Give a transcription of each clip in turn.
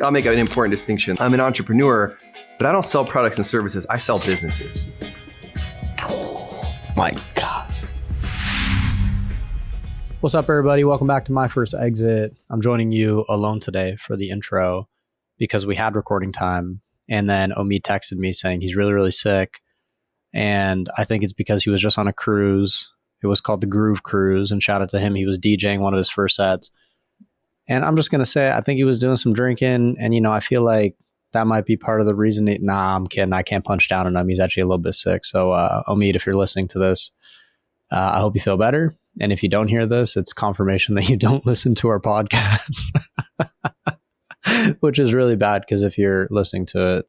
I'll make an important distinction. I'm an entrepreneur, but I don't sell products and services. I sell businesses. Oh my God. What's up, everybody? Welcome back to My First Exit. I'm joining you alone today for the intro because we had recording time. And then Omid texted me saying he's really, really sick. And I think it's because he was just on a cruise. It was called the Groove Cruise. And shout out to him. He was DJing one of his first sets. And I'm just going to say, I think he was doing some drinking. And, I feel like that might be part of the reason. I'm kidding. I can't punch down on him. He's actually a little bit sick. So, Omid, if you're listening to this, I hope you feel better. And if you don't hear this, it's confirmation that you don't listen to our podcast, which is really bad because if you're listening to it,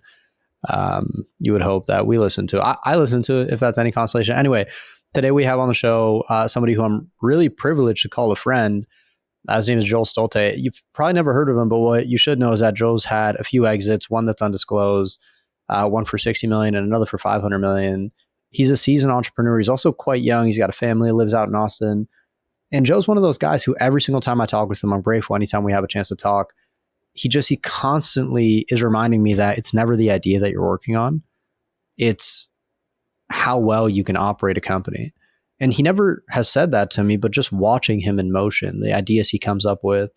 you would hope that we listen to it. I listen to it if that's any consolation. Anyway, today we have on the show somebody who I'm really privileged to call a friend. His name is Joel Stolte. You've probably never heard of him, but what you should know is that Joel's had a few exits, one that's undisclosed, one for 60 million and another for 500 million. He's a seasoned entrepreneur. He's also quite young. He's got a family, lives out in Austin. And Joe's one of those guys who every single time I talk with him, I'm grateful anytime we have a chance to talk. He constantly is reminding me that it's never the idea that you're working on. It's how well you can operate a company. And he never has said that to me, but just watching him in motion, the ideas he comes up with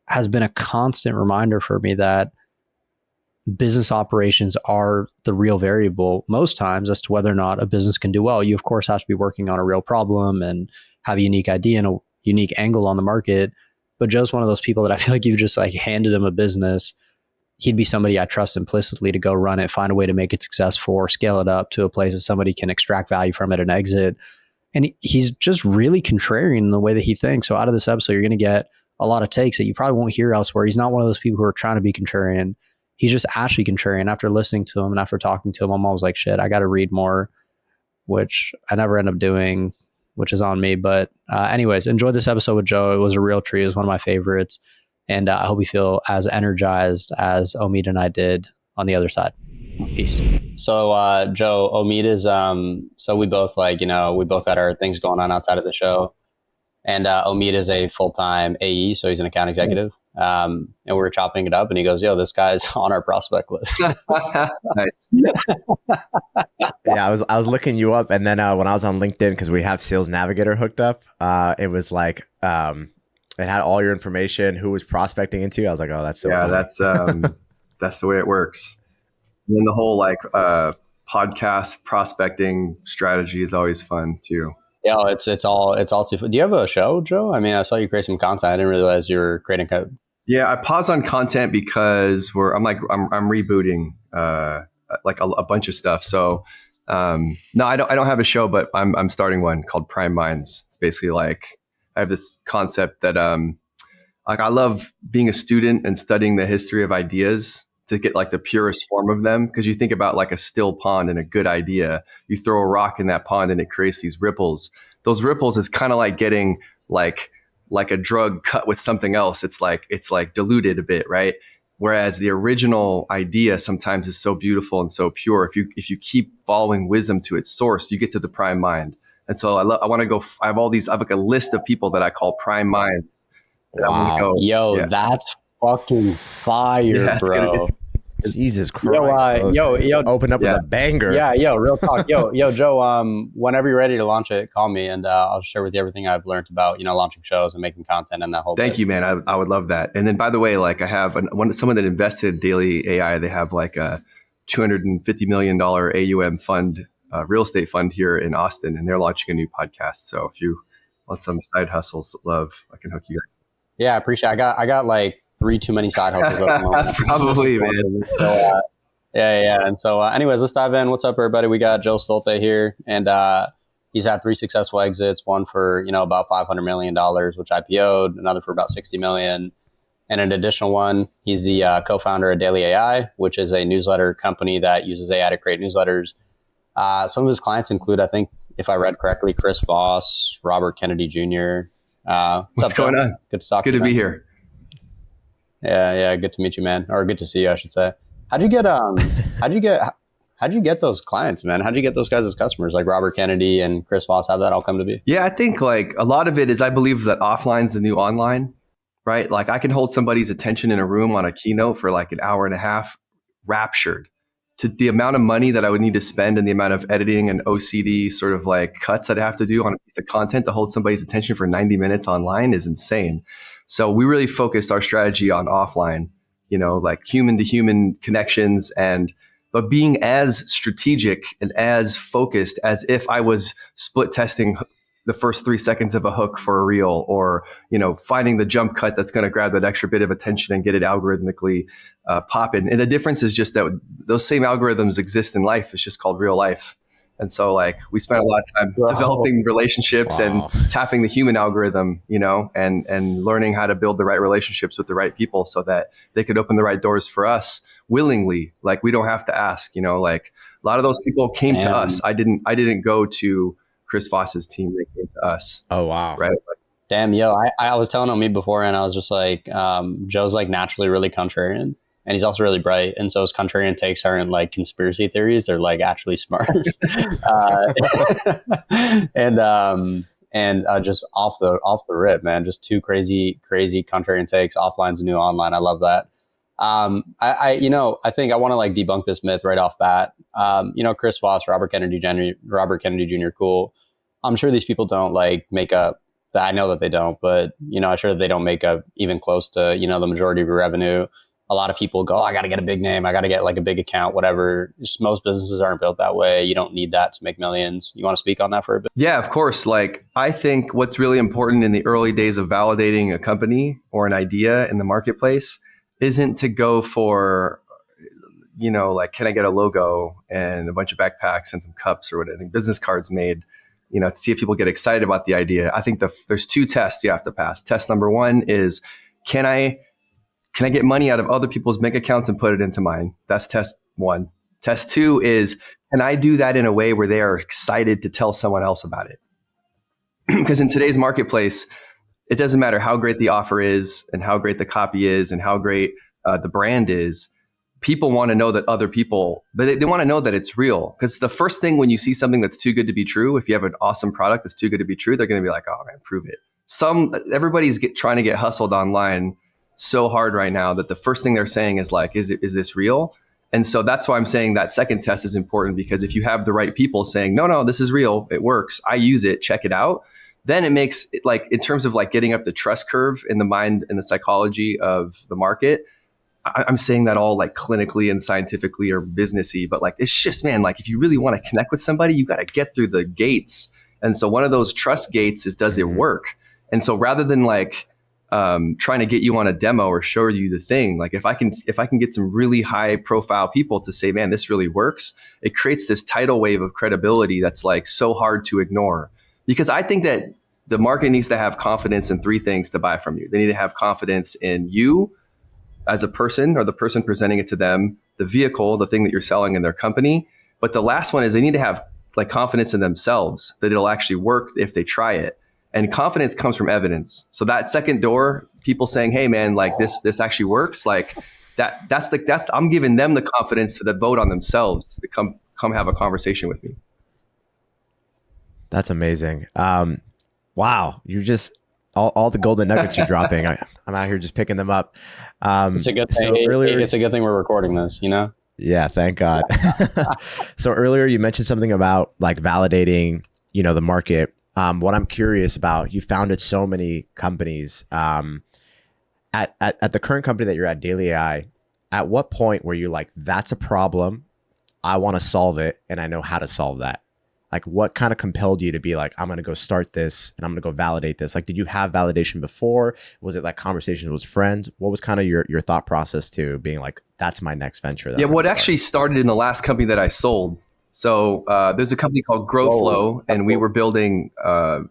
has been a constant reminder for me that business operations are the real variable most times as to whether or not a business can do well. You, of course, have to be working on a real problem and have a unique idea and a unique angle on the market. But Joe's one of those people that I feel like you just handed him a business. He'd be somebody I trust implicitly to go run it, find a way to make it successful or scale it up to a place that somebody can extract value from it and exit. And he's just really contrarian in the way that he thinks. So out of this episode, you're going to get a lot of takes that you probably won't hear elsewhere. He's not one of those people who are trying to be contrarian. He's just actually contrarian. After listening to him and after talking to him, I'm always like, shit, I got to read more, which I never end up doing, which is on me. But anyways, enjoy this episode with Joe. It was a real treat. It was one of my favorites. And I hope you feel as energized as Omid and I did on the other side. Peace. So, Joe, Omid is, so we both we both had our things going on outside of the show. And Omid is a full-time AE, so he's an account executive. And we were chopping it up and he goes, yo, this guy's on our prospect list. Nice. Yeah, I was looking you up, and then when I was on LinkedIn, because we have Sales Navigator hooked up, it was like it had all your information, who was prospecting into. I was like, oh, that's so cool. That's the way it works. And then the whole podcast prospecting strategy is always fun too. Yeah, it's all too fun. Do you have a show, Joe? I mean, I saw you create some content. I didn't realize you were creating code. Yeah, I paused on content because I'm rebooting a bunch of stuff. So no, I don't have a show, but I'm starting one called Prime Minds. It's basically I have this concept that I love being a student and studying the history of ideas to get the purest form of them. Because you think about a still pond and a good idea, you throw a rock in that pond and it creates these ripples. Those ripples is kind of like getting like a drug cut with something else. It's diluted a bit, right? Whereas the original idea sometimes is so beautiful and so pure. If you keep following wisdom to its source, you get to the prime mind. And so I want to go. I have a list of people that I call prime minds. Wow. That's fucking fire, bro. Jesus Christ. Yo, open up with a banger. Yeah, real talk. Yo, Joe, whenever you're ready to launch it, call me and I'll share with you everything I've learned about, launching shows and making content and that whole Thank you, man. I would love that. And then by the way, I have someone that invested in Daily AI. They have a $250 million AUM fund, real estate fund here in Austin, and they're launching a new podcast. So if you want some side hustles, I can hook you guys. Yeah, I appreciate it. I got 3 too many side hustles at the moment. Probably, man. So, yeah. And so anyways, let's dive in. What's up, everybody? We got Joe Stolte here, and he's had 3 successful exits, one for, about $500 million, which IPO'd, another for about 60 million. And an additional one, he's the co-founder of Daily AI, which is a newsletter company that uses AI to create newsletters. Some of his clients include, I think, if I read correctly, Chris Voss, Robert Kennedy Jr. What's going on? Good to talk to you. Good to be here. Yeah. Good to meet you, man. Or good to see you, I should say. How'd you get those clients, man? How'd you get those guys as customers, like Robert Kennedy and Chris Voss? How'd that all come to be? Yeah, I think a lot of it is I believe that offline's the new online. right? Like I can hold somebody's attention in a room on a keynote for like an hour and a half, raptured, to the amount of money that I would need to spend and the amount of editing and OCD sort of like cuts I'd have to do on a piece of content to hold somebody's attention for 90 minutes online is insane. So we really focused our strategy on offline, like human to human connections, but being as strategic and as focused as if I was split testing the first 3 seconds of a hook for a reel, or finding the jump cut that's going to grab that extra bit of attention and get it algorithmically popping. And the difference is just that those same algorithms exist in life. It's just called real life. And so like we spent a lot of time developing relationships and tapping the human algorithm, and learning how to build the right relationships with the right people so that they could open the right doors for us willingly. Like we don't have to ask, like a lot of those people came to us. I didn't go to Chris Voss's team. They came to us. Oh, wow. Right. Damn, yo, I was telling Omid before, and I was just like, Joe's like naturally really contrarian, and he's also really bright. And so his contrarian takes aren't like conspiracy theories; they're like actually smart. And just off the rip, man, just two crazy contrarian takes. Offline's the new online. I love that. I think I want to like debunk this myth right off bat. Chris Voss, Robert Kennedy Jr., cool. I'm sure these people don't like make up. I know that they don't, but I'm sure that they don't make up even close to the majority of your revenue. A lot of people go, I got to get a big name, I got to get like a big account, whatever. Just most businesses aren't built that way. You don't need that to make millions. You want to speak on that for a bit? Yeah, of course. Like I think what's really important in the early days of validating a company or an idea in the marketplace isn't to go for, like, can I get a logo and a bunch of backpacks and some cups or what I think business cards made, to see if people get excited about the idea. I think there's two tests you have to pass. Test number one is, can I get money out of other people's bank accounts and put it into mine? That's test one. Test two is, can I do that in a way where they are excited to tell someone else about it? Because in today's marketplace, it doesn't matter how great the offer is and how great the copy is and how great the brand is. People want to know that other people, they want to know that it's real. Because the first thing when you see something that's too good to be true, if you have an awesome product that's too good to be true, they're going to be like, oh man, prove it. Everybody's trying to get hustled online so hard right now that the first thing they're saying is like, is this real? And so that's why I'm saying that second test is important, because if you have the right people saying, no, this is real, it works, I use it, check it out, then it makes it, like, in terms of like getting up the trust curve in the mind and the psychology of the market. I'm saying that all like clinically and scientifically or businessy, but like, it's just, man, like if you really want to connect with somebody, you got to get through the gates. And so one of those trust gates is, does it work? And so rather than like trying to get you on a demo or show you the thing, like if I can get some really high profile people to say, man, this really works, it creates this tidal wave of credibility that's like so hard to ignore. Because I think that the market needs to have confidence in three things to buy from you. They need to have confidence in you as a person, or the person presenting it to them, the vehicle, the thing that you're selling in their company. But the last one is they need to have like confidence in themselves that it'll actually work if they try it. And confidence comes from evidence. So that second door, people saying, hey man, like this actually works, like that's I'm giving them the confidence to vote on themselves to come have a conversation with me. That's amazing. Wow. You just, all the golden nuggets you're dropping. I'm out here just picking them up. It's a good thing. It's a good thing we're recording this, Yeah, thank God. So earlier you mentioned something about like validating, the market. What I'm curious about, you founded so many companies. At the current company that you're at, Daily AI, at what point were you like, that's a problem, I want to solve it, and I know how to solve that? Like, what kind of compelled you to be like, I'm going to go start this and I'm going to go validate this? Like, did you have validation before? Was it like conversations with friends? What was kind of your thought process to being like, that's my next venture? Yeah, what actually started in the last company that I sold. So there's a company called GrowFlow, and we were building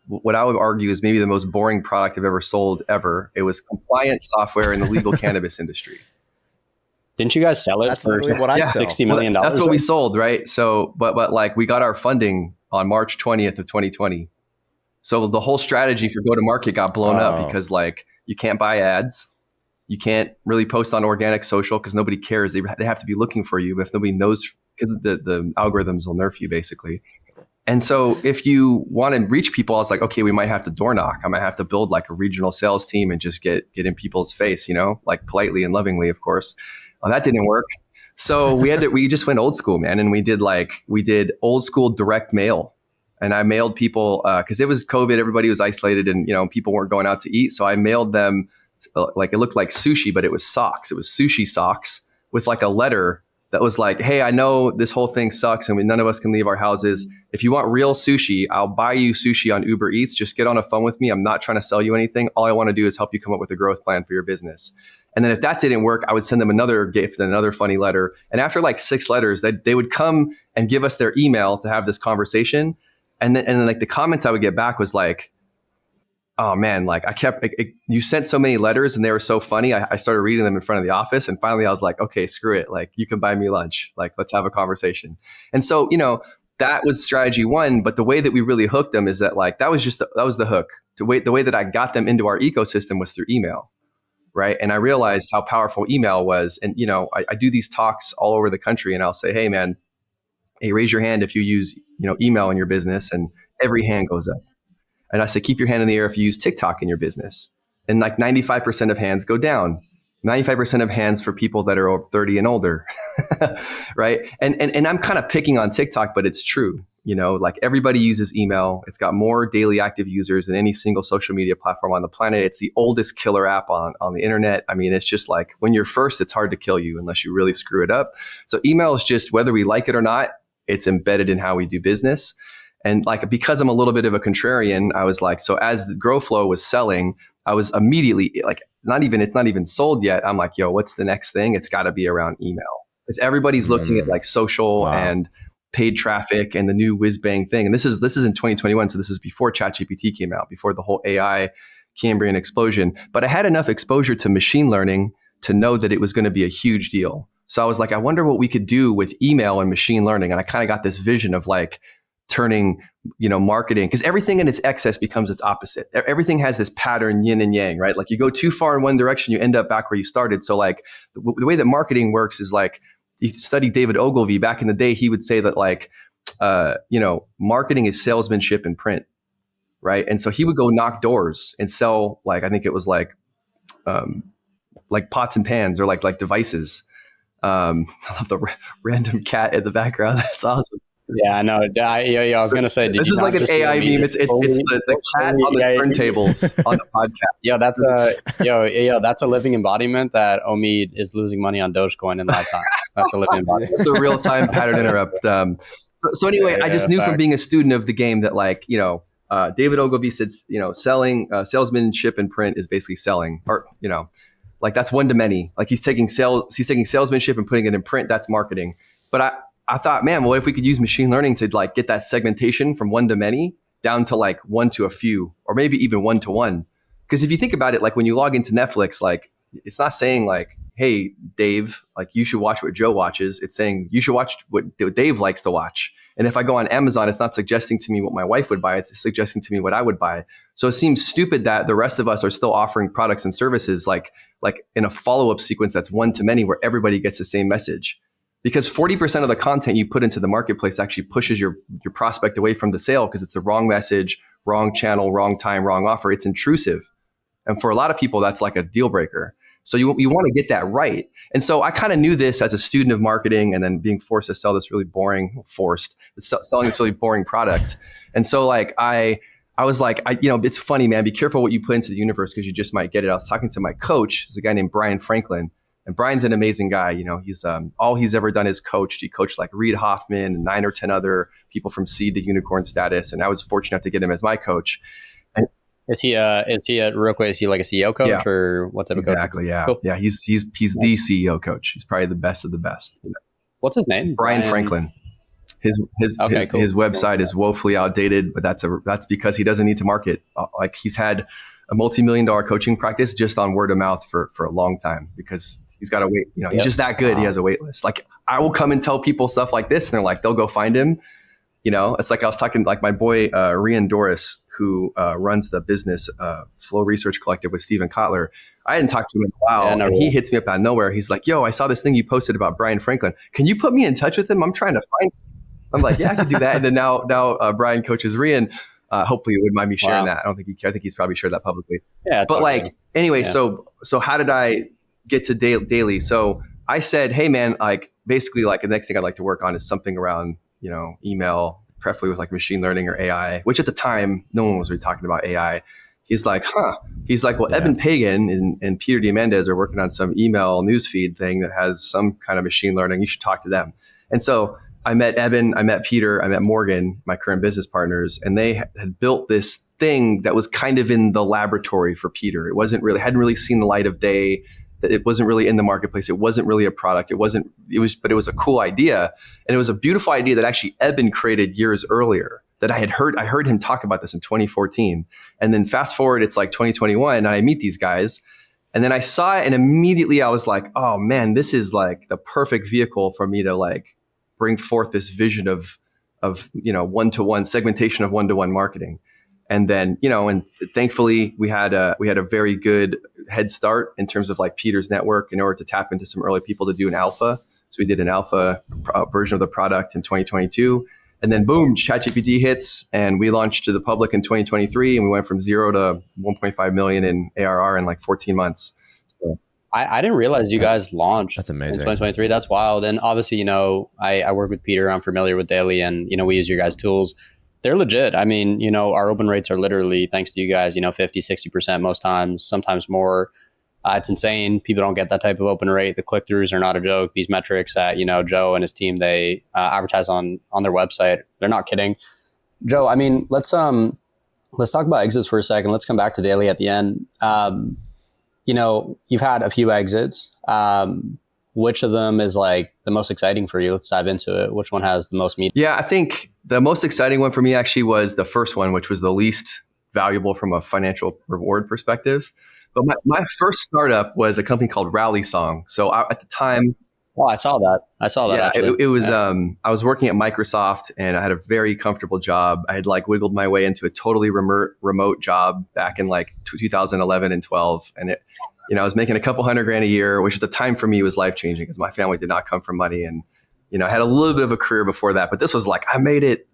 what I would argue is maybe the most boring product I've ever sold ever. It was compliance software in the legal cannabis industry. Didn't you guys sell it for what I sell. $60 million? That's what we sold, right? So, but like we got our funding on March 20th of 2020. So the whole strategy for go-to-market got blown up because like you can't buy ads. You can't really post on organic social because nobody cares. They have to be looking for you. But if nobody knows, because the algorithms will nerf you basically. And so if you want to reach people, I was like, okay, we might have to door knock. I might have to build like a regional sales team and just get in people's face, like politely and lovingly, of course. Well, that didn't work. So we just went old school, man. And we did old school direct mail. And I mailed people because it was COVID, everybody was isolated and, people weren't going out to eat. So I mailed them like, it looked like sushi, but it was socks. It was sushi socks with like a letter that was like, hey, I know this whole thing sucks and none of us can leave our houses. If you want real sushi, I'll buy you sushi on Uber Eats. Just get on a phone with me. I'm not trying to sell you anything. All I want to do is help you come up with a growth plan for your business. And then if that didn't work, I would send them another gift and another funny letter. And after like 6 letters, they would come and give us their email to have this conversation. And then like the comments I would get back was like, oh man, like you sent so many letters and they were so funny. I started reading them in front of the office. And finally I was like, okay, screw it. Like you can buy me lunch. Like, let's have a conversation. And so, that was strategy 1. But the way that we really hooked them is that like, that was the hook. The way that I got them into our ecosystem was through email. Right. And I realized how powerful email was. And, I do these talks all over the country and I'll say, hey man, raise your hand if you use, email in your business, and every hand goes up. And I say, keep your hand in the air if you use TikTok in your business. And like 95% of hands go down. 95% of hands for people that are 30 and older. Right. And I'm kind of picking on TikTok, but it's true. Like everybody uses email. It's got more daily active users than any single social media platform on the planet. It's the oldest killer app on the internet. I mean, it's just like when you're first, it's hard to kill you unless you really screw it up. So email is just, whether we like it or not, it's embedded in how we do business. And like, because I'm a little bit of a contrarian, I was like, so as the GrowFlow was selling, I was immediately like, it's not even sold yet. I'm like, yo, what's the next thing? It's got to be around email, because everybody's looking at like social and paid traffic and the new whiz bang thing. And this is in 2021. So this is before ChatGPT came out, before the whole AI Cambrian explosion. But I had enough exposure to machine learning to know that it was going to be a huge deal. So I was like, I wonder what we could do with email and machine learning. And I kind of got this vision of like turning, marketing, because everything in its excess becomes its opposite. Everything has this pattern, yin and yang, right? Like you go too far in one direction, you end up back where you started. So like the way that marketing works is like, you study David Ogilvy back in the day, he would say that like, marketing is salesmanship in print, right? And so he would go knock doors and sell like, I think it was like pots and pans or like devices. I love the random cat in the background. That's awesome. Yeah, I know. I was gonna say, this is like an AI meme. It's the cat on the turntables on the podcast. That's a living embodiment that Omid is losing money on Dogecoin in that time. That's a living embodiment. It's a real time pattern interrupt. So anyway, I just knew from being a student of the game that like David Ogilvy said selling salesmanship in print is basically selling, or like that's one to many. Like he's taking salesmanship and putting it in print. That's marketing. But I thought, man, what if we could use machine learning to like get that segmentation from one to many down to like one to a few, or maybe even one to one? Because if you think about it, like when you log into Netflix, like it's not saying like, hey, Dave, like you should watch what Joe watches. It's saying you should watch what Dave likes to watch. And if I go on Amazon, it's not suggesting to me what my wife would buy. It's suggesting to me what I would buy. So it seems stupid that the rest of us are still offering products and services like in a follow-up sequence that's one to many where everybody gets the same message. Because 40% of the content you put into the marketplace actually pushes your prospect away from the sale because it's the wrong message, wrong channel, wrong time, wrong offer. It's intrusive. And for a lot of people, that's like a deal breaker. So you want to get that right. And so I kind of knew this as a student of marketing and then being forced to sell this really selling this really boring product. And so like I was like, it's funny, man, be careful what you put into the universe because you just might get it. I was talking to my coach, it's a guy named Brian Franklin. And Brian's an amazing guy. He's all he's ever done is coached. He coached like Reid Hoffman and 9 or 10 other people from seed to unicorn status. And I was fortunate enough to get him as my coach. And is he real quick? Is he like a CEO coach or what type of coach? Exactly. Yeah. Cool. Yeah. He's the CEO coach. He's probably the best of the best. What's his name? Brian Franklin. His website is woefully outdated, but that's because he doesn't need to market. Like he's had a multi-million-dollar coaching practice just on word of mouth for a long time because he's got a wait. He's just that good. He has a wait list. Like I will come and tell people stuff like this, and they're like, they'll go find him. It's like I was talking like my boy Rian Doris, who runs the business Flow Research Collective with Stephen Kotler. I hadn't talked to him in a while, and he hits me up out of nowhere. He's like, "Yo, I saw this thing you posted about Brian Franklin. Can you put me in touch with him? I'm trying to find him." I'm like, yeah, I could do that. And then now Brian coaches Rian. Hopefully you wouldn't mind me sharing that. I don't think I think he's probably shared that publicly. Yeah. But like, anyway, Yeah. so how did I get to daily? So I said, hey man, like basically like the next thing I'd like to work on is something around, email, preferably with like machine learning or AI, which at the time, no one was really talking about AI. He's like, He's like, well, Eben Pagan and Peter Diamandis are working on some email newsfeed thing that has some kind of machine learning. You should talk to them. And so I met Eben, I met Peter, I met Morgan, my current business partners, and they had built this thing that was kind of in the laboratory for Peter. It hadn't really seen the light of day. It wasn't really in the marketplace. It wasn't really a product. But it was a cool idea. And it was a beautiful idea that actually Eben created years earlier that I heard him talk about this in 2014. And then fast forward, it's like 2021 and I meet these guys. And then I saw it and immediately I was like, oh man, this is like the perfect vehicle for me to like bring forth this vision of one-to-one segmentation of one-to-one marketing. And then, and thankfully we had a very good head start in terms of like Peter's network in order to tap into some early people to do an alpha. So we did an alpha version of the product in 2022. And then boom, ChatGPT hits and we launched to the public in 2023 and we went from 0 to 1.5 million in ARR in like 14 months. So I didn't realize you guys launched That's amazing. in 2023. That's wild. And obviously, I work with Peter. I'm familiar with Daily and, we use your guys' tools. They're legit. I mean, our open rates are literally, thanks to you guys, 50, 60% most times, sometimes more. It's insane. People don't get that type of open rate. The click-throughs are not a joke. These metrics that, Joe and his team, they advertise on their website. They're not kidding. Joe, I mean, let's talk about exits for a second. Let's come back to Daily at the end. You've had a few exits. Which of them is like the most exciting for you? Let's dive into it. Which one has the most meat? Yeah, I think the most exciting one for me actually was the first one, which was the least valuable from a financial reward perspective. But my first startup was a company called Rally Song. So at the time, oh, I saw that. Yeah, it was. I was working at Microsoft, and I had a very comfortable job. I had like wiggled my way into a totally remote job back in like 2011 and 12, and I was making a couple $100,000 a year, which at the time for me was life changing because my family did not come from money, and I had a little bit of a career before that, but this was like, I made it,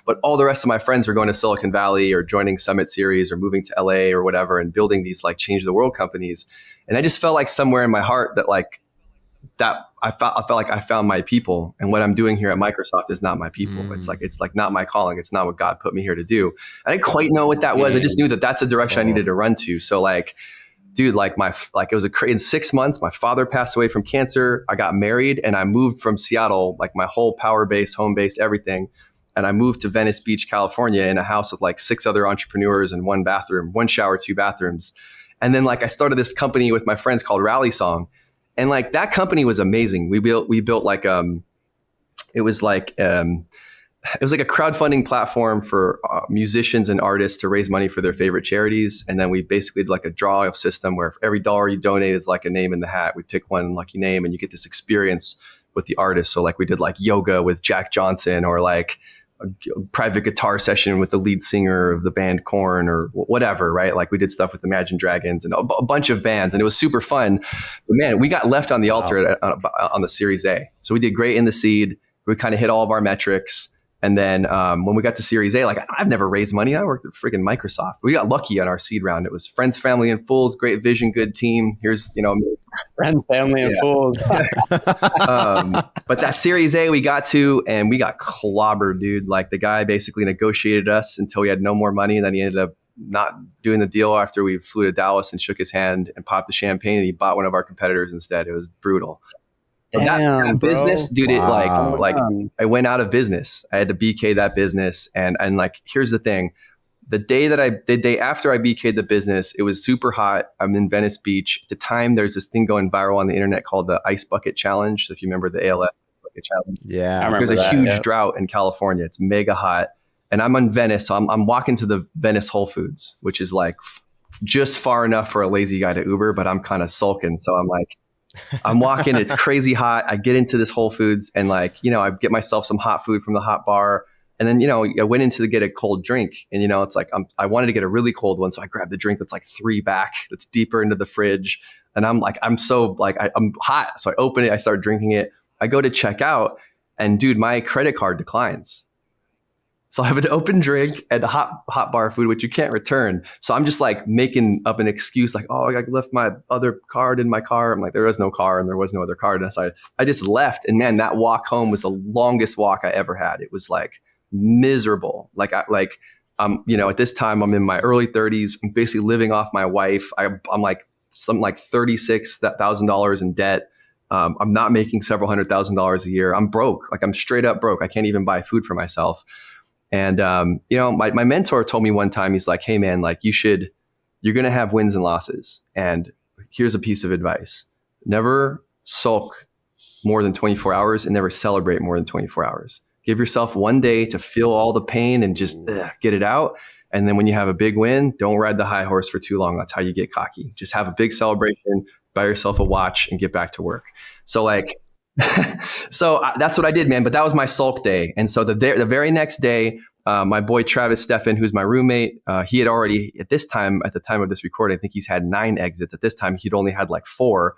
but all the rest of my friends were going to Silicon Valley or joining Summit Series or moving to LA or whatever and building these like change the world companies. And I just felt like somewhere in my heart that I felt like I found my people, and what I'm doing here at Microsoft is not my people. It's like not my calling. It's not what God put me here to do. I didn't quite know what that was. I just knew that that's a direction I needed to run to. So like, dude, it was in 6 months, my father passed away from cancer. I got married and I moved from Seattle, like my whole power base, home base, everything. And I moved to Venice Beach, California in a house with like 6 other entrepreneurs and 1 bathroom, 1 shower, 2 bathrooms. And then like I started this company with my friends called Rally Song. And like that company was amazing. We built like, it was like a crowdfunding platform for musicians and artists to raise money for their favorite charities. And then we basically did like a draw system where for every dollar you donate is like a name in the hat. We pick one lucky name and you get this experience with the artist. So like we did like yoga with Jack Johnson or like a private guitar session with the lead singer of the band Korn or whatever, right? Like we did stuff with Imagine Dragons and a bunch of bands, and it was super fun. But man, we got left on the altar on the Series A. So we did great in the seed. We kind of hit all of our metrics. And then when we got to Series A, like I've never raised money. I worked at freaking Microsoft. We got lucky on our seed round. It was friends, family, and fools. Great vision, good team. Here's friends, family, and fools. But that Series A we got to, and we got clobbered, dude. Like the guy basically negotiated us until we had no more money, and then he ended up not doing the deal after we flew to Dallas and shook his hand and popped the champagne, and he bought one of our competitors instead. It was brutal. So that business, dude, wow. I went out of business. I had to BK that business. And like, here's the thing. The day after I BK'd the business, it was super hot. I'm in Venice Beach. At the time, there's this thing going viral on the internet called the Ice Bucket Challenge. So if you remember the ALF Bucket Challenge. Yeah. There's a huge drought in California. It's mega hot. And I'm in Venice. So I'm walking to the Venice Whole Foods, which is like just far enough for a lazy guy to Uber, but I'm kind of sulking. So I'm like, I'm walking, it's crazy hot. I get into this Whole Foods and like, I get myself some hot food from the hot bar. And then, I went into to get a cold drink and, it's like, I wanted to get a really cold one. So I grabbed the drink that's like 3 back, that's deeper into the fridge. And I'm like, I'm hot. So I open it, I start drinking it. I go to check out And dude, my credit card declines. So I have an open drink and hot bar food, which you can't return. So I'm just like making up an excuse like, oh, I left my other card in my car. I'm like, there was no car and there was no other card. And so I just left. And man, that walk home was the longest walk I ever had. It was like miserable. At this time I'm in my early 30s. I'm basically living off my wife. I'm like something like $36,000 in debt. I'm not making several $100,000 a year. I'm broke. Like I'm straight up broke. I can't even buy food for myself. And, my mentor told me one time, he's like, hey man, like you're going to have wins and losses. And here's a piece of advice. Never sulk more than 24 hours and never celebrate more than 24 hours. Give yourself one day to feel all the pain and just get it out. And then when you have a big win, don't ride the high horse for too long. That's how you get cocky. Just have a big celebration, buy yourself a watch and get back to work. So that's what I did, man. But that was my sulk day. And so the very next day, my boy Travis Steffen, who's my roommate, he had already at the time of this recording, I think he's had 9 exits. At this time, he'd only had like 4.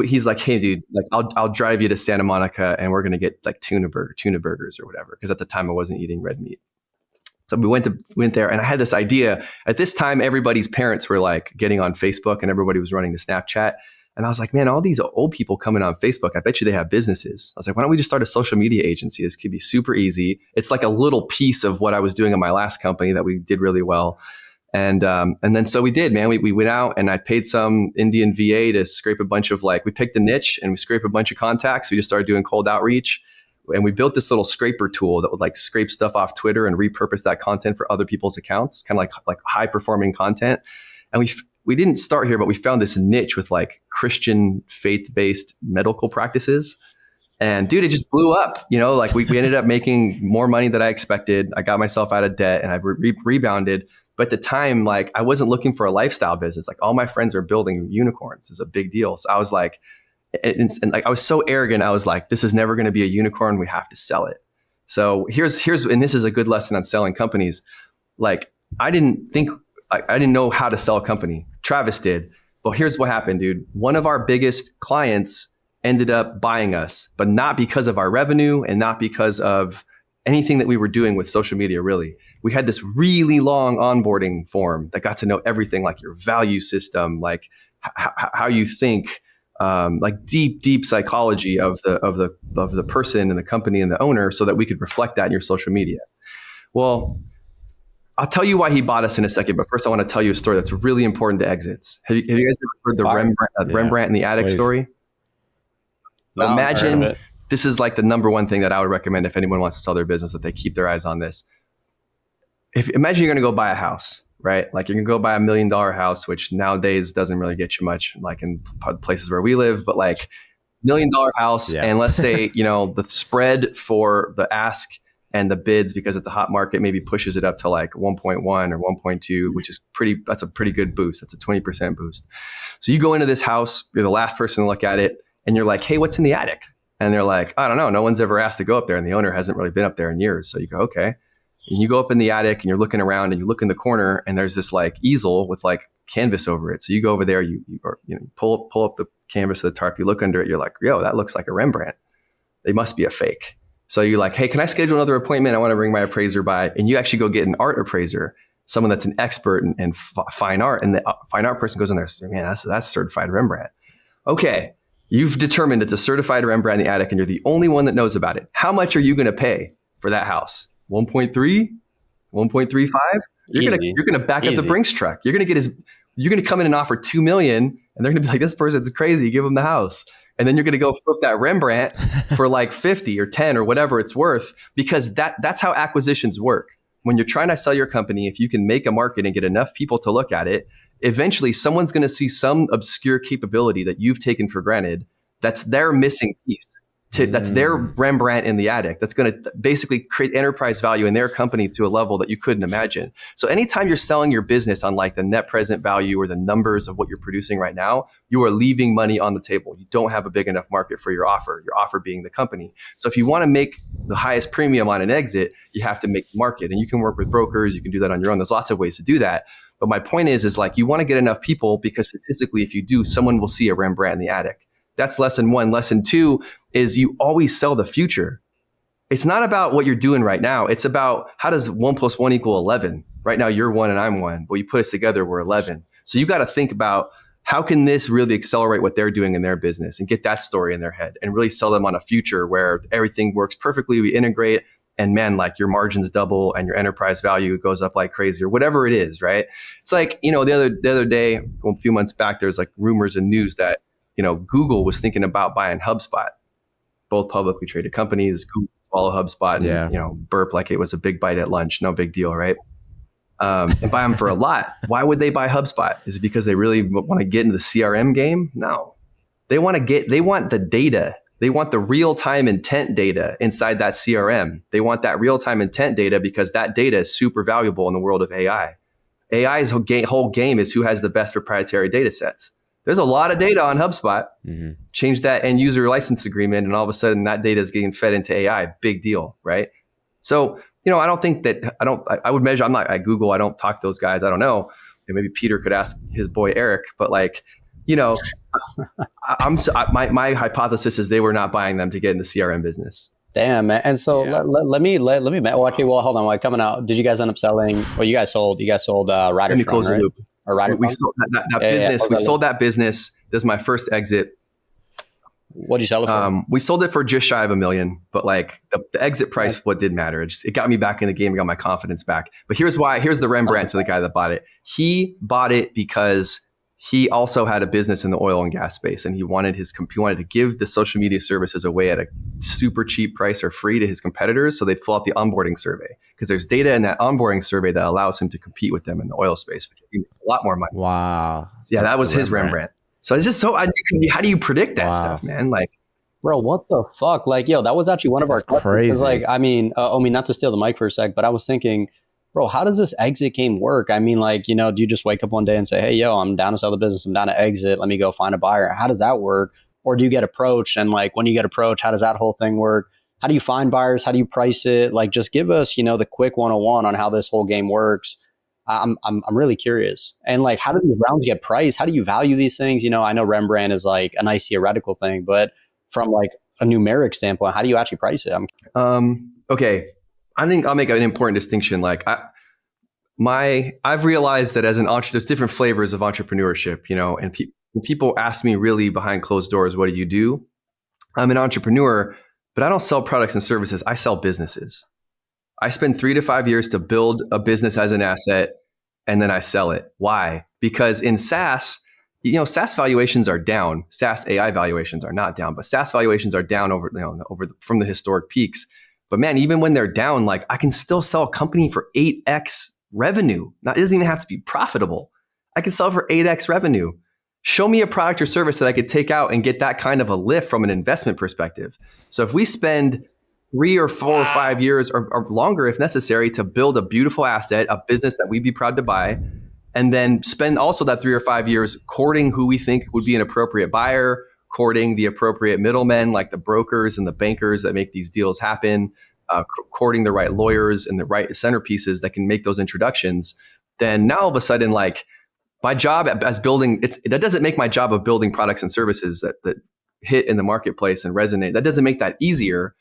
He's like, hey, dude, like I'll drive you to Santa Monica and we're gonna get like tuna burgers or whatever. Because at the time I wasn't eating red meat. So we went there, and I had this idea. At this time, everybody's parents were like getting on Facebook, and everybody was running the Snapchat. And I was like, man, all these old people coming on Facebook, I bet you they have businesses. I was like, why don't we just start a social media agency? This could be super easy. It's like a little piece of what I was doing in my last company that we did really well. And then so we did, man. We went out and I paid some Indian VA to scrape a bunch of we picked a niche and we scraped a bunch of contacts. We just started doing cold outreach. And we built this little scraper tool that would like scrape stuff off Twitter and repurpose that content for other people's accounts, kind of like high performing content. And we didn't start here, but we found this niche with like Christian faith-based medical practices. And dude, it just blew up. We ended up making more money than I expected. I got myself out of debt and I rebounded. But at the time, like I wasn't looking for a lifestyle business. Like all my friends are building unicorns. It's a big deal. So I was like, and I was so arrogant. I was like, this is never going to be a unicorn. We have to sell it. So here's, and this is a good lesson on selling companies. Like I didn't know how to sell a company. Travis did. But here's what happened, dude. One of our biggest clients ended up buying us, but not because of our revenue and not because of anything that we were doing with social media, really. We had this really long onboarding form that got to know everything, like your value system, like how you think, like deep psychology of the person and the company and the owner, so that we could reflect that in your social media. Well, I'll tell you why he bought us in a second, but first I want to tell you a story that's really important to exits. Have you guys ever heard the Rembrandt in the attic story? No, imagine this is like the number one thing that I would recommend if anyone wants to sell their business, that they keep their eyes on this. Imagine you're going to go buy a house, right? Like you're going to go buy $1 million house, which nowadays doesn't really get you much, like in places where we live, but like $1 million house. Yeah. And let's say, the spread for the ask and the bids, because it's a hot market, maybe pushes it up to like 1.1 or 1.2, which is that's a pretty good boost. That's a 20% boost. So you go into this house, you're the last person to look at it, and you're like, hey, what's in the attic? And they're like, I don't know. No one's ever asked to go up there, and the owner hasn't really been up there in years. So you go, okay. And you go up in the attic and you're looking around and you look in the corner and there's this like easel with like canvas over it. So you go over there, you pull up the canvas of the tarp, you look under it, you're like, yo, that looks like a Rembrandt. They must be a fake. So you're like, hey, can I schedule another appointment? I want to bring my appraiser by. And you actually go get an art appraiser, someone that's an expert in fine art. And the fine art person goes in there and says, man, that's certified Rembrandt. Okay, you've determined it's a certified Rembrandt in the attic and you're the only one that knows about it. How much are you going to pay for that house? 1.3, 1.35. You're gonna back up the Brinks truck. You're gonna come in and offer $2 million, and they're gonna be like, this person's crazy. Give them the house, and then you're gonna go flip that Rembrandt for like 50 or 10 or whatever it's worth, because that's how acquisitions work. When you're trying to sell your company, if you can make a market and get enough people to look at it, eventually someone's gonna see some obscure capability that you've taken for granted. That's their missing piece. That's their Rembrandt in the attic. That's going to basically create enterprise value in their company to a level that you couldn't imagine. So anytime you're selling your business on like the net present value or the numbers of what you're producing right now, you are leaving money on the table. You don't have a big enough market for your offer being the company. So if you want to make the highest premium on an exit, you have to make the market. And you can work with brokers. You can do that on your own. There's lots of ways to do that. But my point is like you want to get enough people, because statistically, if you do, someone will see a Rembrandt in the attic. That's lesson one. Lesson two is you always sell the future. It's not about what you're doing right now. It's about how does 1 + 1 = 11? Right now you're 1 and I'm 1, but you put us together, we're 11. So you got to think about how can this really accelerate what they're doing in their business and get that story in their head and really sell them on a future where everything works perfectly. We integrate and man, like your margins double and your enterprise value goes up like crazy or whatever it is, right? It's like, the other day, a few months back, there's like rumors and news that, Google was thinking about buying HubSpot, both publicly traded companies. Google swallow HubSpot and, burp like it was a big bite at lunch. No big deal, right? And buy them for a lot. Why would they buy HubSpot? Is it because they really want to get into the CRM game? No, they want the data. They want the real-time intent data inside that CRM. They want that real-time intent data because that data is super valuable in the world of AI. AI's whole game is who has the best proprietary data sets. There's a lot of data on HubSpot. Mm-hmm. Change that end user license agreement, and all of a sudden that data is getting fed into AI. Big deal, right? So, I don't think that I would measure. I'm not at Google. I don't talk to those guys. I don't know. Maybe Peter could ask his boy Eric, but my hypothesis is they were not buying them to get in the CRM business. Damn, man. And so let me okay, well, hold on. While coming out, did you guys end up selling? Well, you guys sold Rider. Let me close the loop. Or Rider. We sold that business. We sold that business. This is my first exit. What did you sell it for? We sold it for just shy of $1 million, but like the exit price, what did matter? It got me back in the game. It got my confidence back. But here's why. Here's the Rembrandt to the guy that bought it. He bought it because he also had a business in the oil and gas space, and he wanted to give the social media services away at a super cheap price or free to his competitors, so they'd fill out the onboarding survey because there's data in that onboarding survey that allows him to compete with them in the oil space, which makes a lot more money. Wow. Yeah, that was his Rembrandt. So it's just so how do you predict that stuff, man? Like, bro, what the fuck? Like, yo, that was actually one of our questions. Like, I mean, not to steal the mic for a sec, but I was thinking, bro, how does this exit game work? I mean, like, do you just wake up one day and say, hey, yo, I'm down to sell the business. I'm down to exit. Let me go find a buyer. How does that work? Or do you get approached? And like, when you get approached, how does that whole thing work? How do you find buyers? How do you price it? Like, just give us, the quick 101 on how this whole game works. I'm really curious. And like, how do these rounds get priced? How do you value these things? I know Rembrandt is like a nice theoretical thing, but from like a numeric standpoint, how do you actually price it? Okay. I think I'll make an important distinction. Like I've realized that as an entrepreneur, there's different flavors of entrepreneurship, and when people ask me really behind closed doors, what do you do? I'm an entrepreneur, but I don't sell products and services. I sell businesses. I spend 3 to 5 years to build a business as an asset, and then I sell it. Why? Because in SaaS, SaaS valuations are down. SaaS AI valuations are not down, but SaaS valuations are down from the historic peaks. But man, even when they're down, like I can still sell a company for 8x revenue. Now, it doesn't even have to be profitable. I can sell for 8x revenue. Show me a product or service that I could take out and get that kind of a lift from an investment perspective. So if we spend 3 or 4 or 5 years or longer, if necessary, to build a beautiful asset, a business that we'd be proud to buy, and then spend also that 3 or 5 years courting who we think would be an appropriate buyer, courting the appropriate middlemen like the brokers and the bankers that make these deals happen, courting the right lawyers and the right centerpieces that can make those introductions, then now all of a sudden, like my job as building, that doesn't make my job of building products and services that hit in the marketplace and resonate. That doesn't make that easier.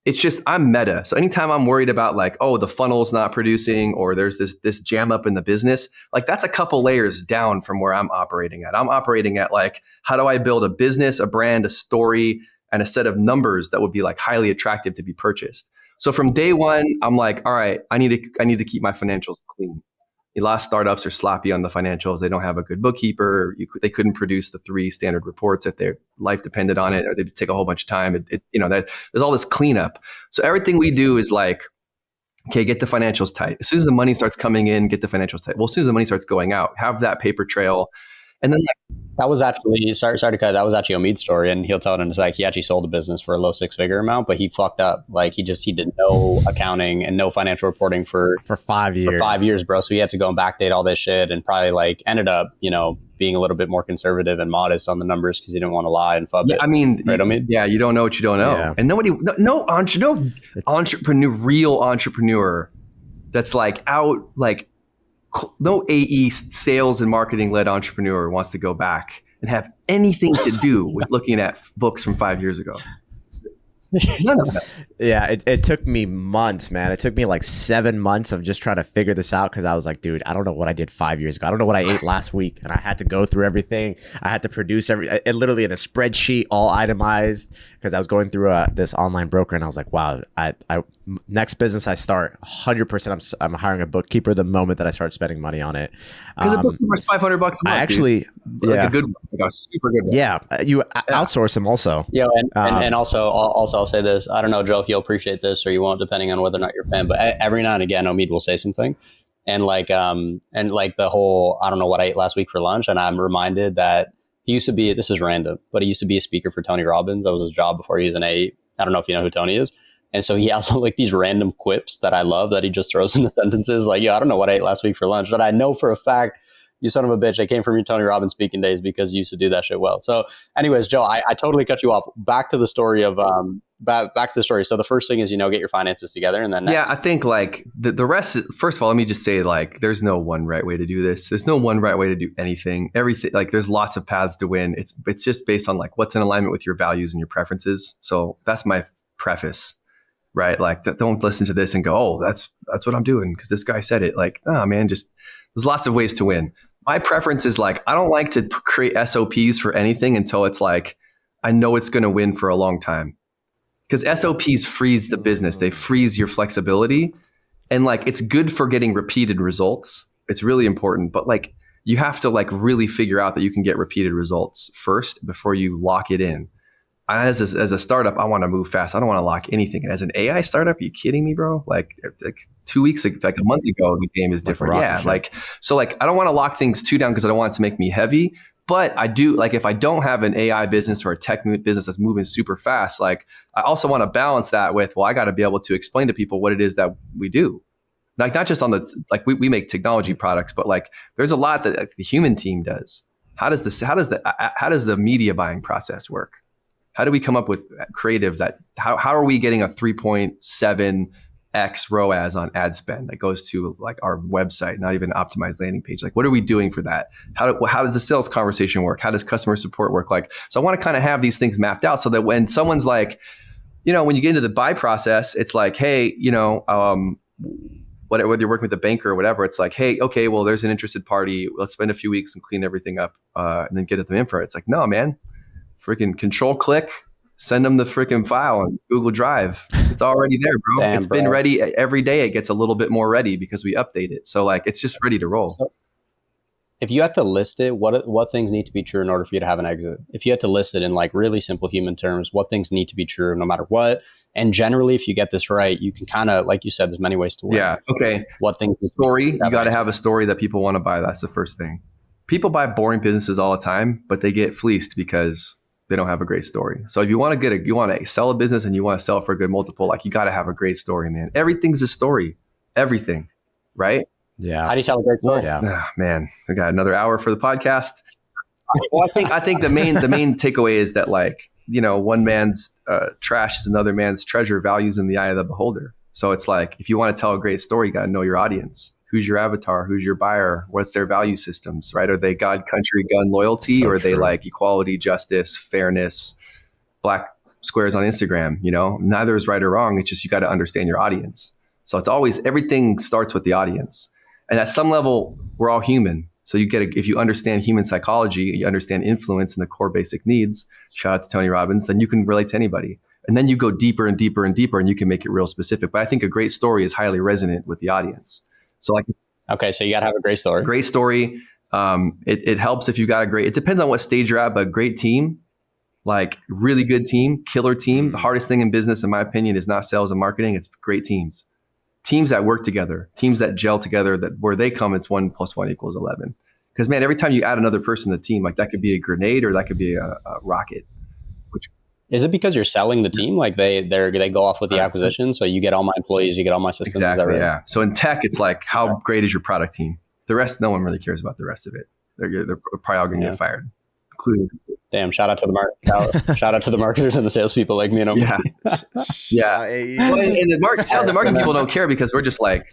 It's just I'm meta. So anytime I'm worried about like, oh, the funnel's not producing or there's this jam up in the business, like that's a couple layers down from where I'm operating at. I'm operating at like, how do I build a business, a brand, a story, and a set of numbers that would be like highly attractive to be purchased. So from day one, I'm like, all right, I need to keep my financials clean. A lot of startups are sloppy on the financials. They don't have a good bookkeeper. They couldn't produce the 3 standard reports if their life depended on it, or they'd take a whole bunch of time. There's all this cleanup. So everything we do is like, okay, get the financials tight. As soon as the money starts coming in, get the financials tight. Well, as soon as the money starts going out, have that paper trail. And then that was actually, sorry to cut, that was actually Omid's story, and he'll tell it in a sec. He actually sold a business for a low 6-figure amount, but he fucked up. Like he did no accounting and no financial reporting for 5 years. For 5 years, bro. So he had to go and backdate all this shit, and probably like ended up, being a little bit more conservative and modest on the numbers because he didn't want to lie and fub it. I mean, right, Omid? Yeah, you don't know what you don't know. Yeah. And no real entrepreneur that's like out, like no AE sales and marketing led entrepreneur wants to go back and have anything to do with looking at books from 5 years ago. None of that. Yeah, it took me months, man. It took me like 7 months of just trying to figure this out because I was like, dude, I don't know what I did 5 years ago. I don't know what I ate last week. And I had to go through everything. I had to produce it literally in a spreadsheet, all itemized, because I was going through this online broker. And I was like, wow, I next business I start, 100% I'm hiring a bookkeeper the moment that I start spending money on it. Because a bookkeeper's $500 a month. I actually, dude. Like a good one, like a super good one. Yeah, you outsource them also. Yeah, and also I'll say this. I don't know, Joe, if you'll appreciate this or you won't, depending on whether or not you're a fan. But every now and again, Omid will say something, and like the whole I don't know what I ate last week for lunch, and I'm reminded that he used to be. This is random, but he used to be a speaker for Tony Robbins. That was his job before he was an AE. I don't know if you know who Tony is. And so he also like these random quips that I love that he just throws into sentences like, yeah, I don't know what I ate last week for lunch, but I know for a fact, you son of a bitch, I came from your Tony Robbins speaking days because you used to do that shit well. So anyways, Joe, I totally cut you off. Back to the story of back to the story. So the first thing is, get your finances together, and then next. Yeah, I think like the rest. First of all, let me just say like there's no one right way to do this. There's no one right way to do anything. Everything like there's lots of paths to win. It's just based on like what's in alignment with your values and your preferences. So that's my preface, right? Like don't listen to this and go, oh, that's what I'm doing because this guy said it. Like, nah, man, just there's lots of ways to win. My preference is like I don't like to create SOPs for anything until it's like I know it's going to win for a long time. Because SOPs freeze the business. They freeze your flexibility. And like, it's good for getting repeated results. It's really important. But like, you have to like really figure out that you can get repeated results first before you lock it in. As a startup, I want to move fast. I don't want to lock anything. And as an AI startup, are you kidding me, bro? Like 2 weeks, like a month ago, the game is different. Yeah. Like, so like, I don't want to lock things too down because I don't want it to make me heavy. But I do, like if I don't have an AI business or a tech business that's moving super fast, like I also want to balance that with, well, I got to be able to explain to people what it is that we do. Like not just on the, like we make technology products, but like there's a lot that like, the human team does. How does the media buying process work? How do we come up with creative that, how are we getting a 3.7x ROAS on ad spend that goes to like our website, not even an optimized landing page? Like, what are we doing for that? How does the sales conversation work? How does customer support work? Like, so I want to kind of have these things mapped out so that when someone's like, when you get into the buy process, it's like, hey, whether you're working with a banker or whatever, it's like, hey, okay, well, there's an interested party. Let's spend a few weeks and clean everything up and then get them info. It's like, no, man, freaking control click. Send them the freaking file on Google Drive. It's already there, bro. Damn, been ready every day. It gets a little bit more ready because we update it. So like, it's just ready to roll. So if you had to list it, what things need to be true in order for you to have an exit? If you had to list it in like really simple human terms, what things need to be true no matter what? And generally, if you get this right, you can kind of, like you said, there's many ways to win. Yeah. Okay. What things? Story. You got to have a story that people want to buy. That's the first thing. People buy boring businesses all the time, but they get fleeced because they don't have a great story. So if you want to sell a business and you want to sell for a good multiple, like you got to have a great story, man. Everything's a story, everything, right? Yeah. How do you tell a great story? Yeah. Oh, man, I got another hour for the podcast. Well, I think the main takeaway is that like, one man's trash is another man's treasure. Values in the eye of the beholder. So it's like, if you want to tell a great story, you got to know your audience. Who's your avatar? Who's your buyer? What's their value systems, right? Are they God, country, gun, loyalty? Or are they like equality, justice, fairness, black squares on Instagram? Neither is right or wrong. It's just you got to understand your audience. So it's always, everything starts with the audience. And at some level, we're all human. So if you understand human psychology, you understand influence and the core basic needs, shout out to Tony Robbins, then you can relate to anybody. And then you go deeper and deeper and deeper and you can make it real specific. But I think a great story is highly resonant with the audience. So like, okay, so you got to have a great story. Great story. It helps if you've got it depends on what stage you're at, but a great team, like really good team, killer team. The hardest thing in business, in my opinion, is not sales and marketing. It's great teams. Teams that work together, teams that gel together, that where they come, it's 1 + 1 = 11. Because man, every time you add another person to the team, like that could be a grenade or that could be a rocket. Is it because you're selling the team? Like they go off with the acquisition, so you get all my employees, you get all my systems. Exactly. Yeah. So in tech, it's like, how great is your product team? The rest, no one really cares about the rest of it. They're probably all going to get fired. including. Damn! Shout out to the shout out to the marketers and the salespeople like me and Yeah. Yeah. Well, and the sales and marketing people don't care because we're just like,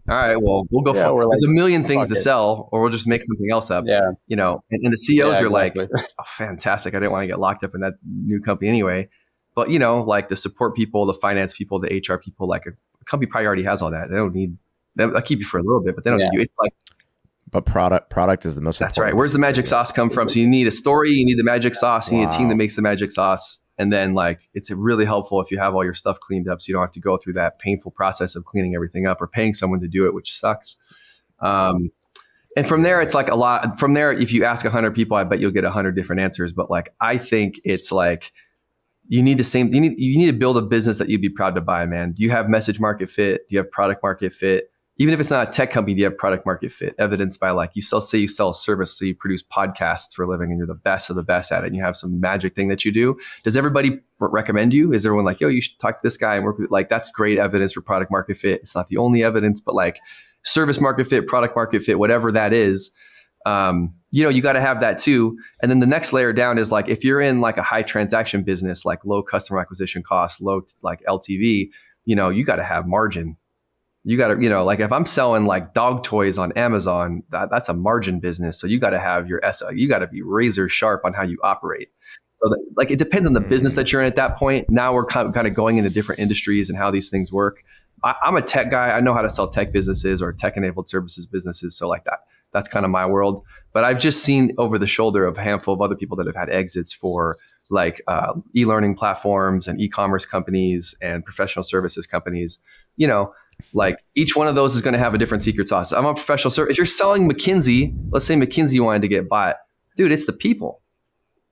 all right, well, we'll go for it. There's a million things to sell, or we'll just make something else up. Yeah. You know, and the CEOs are like, oh, fantastic. I didn't want to get locked up in that new company anyway. But, you know, like the support people, the finance people, the HR people, like a company probably already has all that. They don't need, they'll keep you for a little bit, but they don't need you. It's like, but product is the most important. That's right. Where's the magic sauce come from? So you need a story, you need the magic sauce, you need a team that makes the magic sauce. And then like, it's really helpful if you have all your stuff cleaned up so you don't have to go through that painful process of cleaning everything up or paying someone to do it, which sucks. And from there, it's like a lot. From there, if you ask 100 people, I bet you'll get 100 different answers. But like, I think it's like, you need to build a business that you'd be proud to buy, man. Do you have message market fit? Do you have product market fit? Even if it's not a tech company, do you have product market fit? Evidenced by like, you sell a service, so you produce podcasts for a living and you're the best of the best at it and you have some magic thing that you do. Does everybody recommend you? Is everyone like, yo, you should talk to this guy and work with, like, that's great evidence for product market fit. It's not the only evidence, but like service market fit, product market fit, whatever that is, you know, you got to have that too. And then the next layer down is like, if you're in like a high transaction business, like low customer acquisition costs, low like LTV, you know, you got to have margin. You got to, you know, like if I'm selling like dog toys on Amazon, that's a margin business. So you got to have your you got to be razor sharp on how you operate. So that, like, it depends on the business that you're in at that point. Now we're kind of going into different industries and how these things work. I'm a tech guy. I know how to sell tech businesses or tech enabled services businesses. So like that's kind of my world. But I've just seen over the shoulder of a handful of other people that have had exits for like e-learning platforms and e-commerce companies and professional services companies, you know. Like each one of those is going to have a different secret sauce. I'm a professional service. If you're selling McKinsey, let's say McKinsey wanted to get bought, dude, it's the people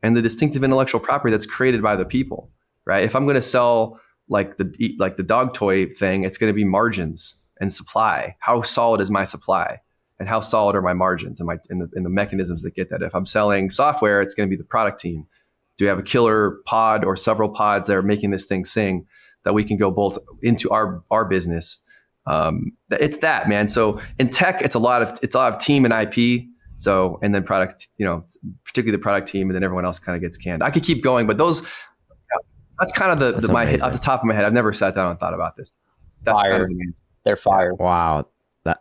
and the distinctive intellectual property that's created by the people, right? If I'm going to sell like the dog toy thing, it's going to be margins and supply. How solid is my supply, and how solid are my margins and the mechanisms that get that? If I'm selling software, it's going to be the product team. Do we have a killer pod or several pods that are making this thing sing that we can go bolt into our business? It's that, man. So in tech, it's a lot of team and IP. So, and then product, you know, particularly the product team, and then everyone else kind of gets canned. I could keep going, but that's kind of the my head, off the top of my head. I've never sat down and thought about this. That's fire. Kind of the main. They're fire. Wow.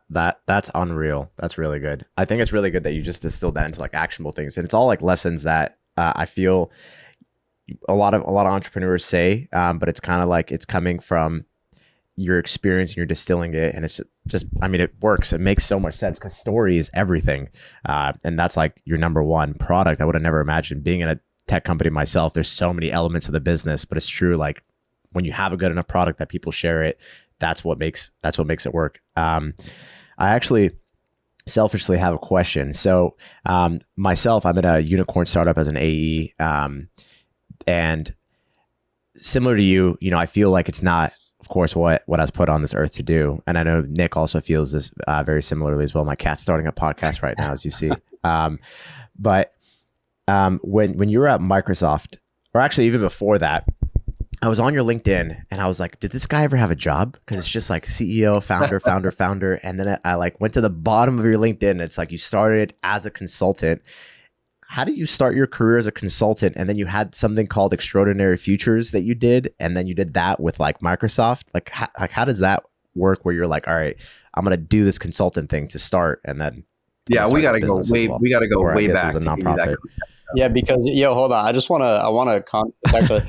That's unreal. That's really good. I think it's really good that you just distilled that into like actionable things. And it's all like lessons that I feel a lot of entrepreneurs say, but it's kind of like it's coming from your experience and you're distilling it, and it's just I mean, it works. It makes so much sense because story is everything, and that's like your number one product. I would have never imagined being in a tech company myself. There's so many elements of the business, but it's true. Like when you have a good enough product that people share it, that's what makes it work. I actually selfishly have a question. So myself, I'm in a unicorn startup as an AE, and similar to you, you know, I feel like it's not, of course, what I was put on this earth to do. And I know Nick also feels this very similarly as well. My cat's starting a podcast right now, as you see. But when you were at Microsoft, or actually even before that, I was on your LinkedIn and I was like, did this guy ever have a job? Because it's just like CEO, founder. And then I like went to the bottom of your LinkedIn and it's like you started as a consultant. How did you start your career as a consultant? And then you had something called Extraordinary Futures that you did. And then you did that with like Microsoft. Like how does that work where you're like, all right, I'm going to do this consultant thing to start. And then. Yeah, we got to go way, well. we got to go way back. It was a nonprofit. Yeah, because hold on. I want to actually.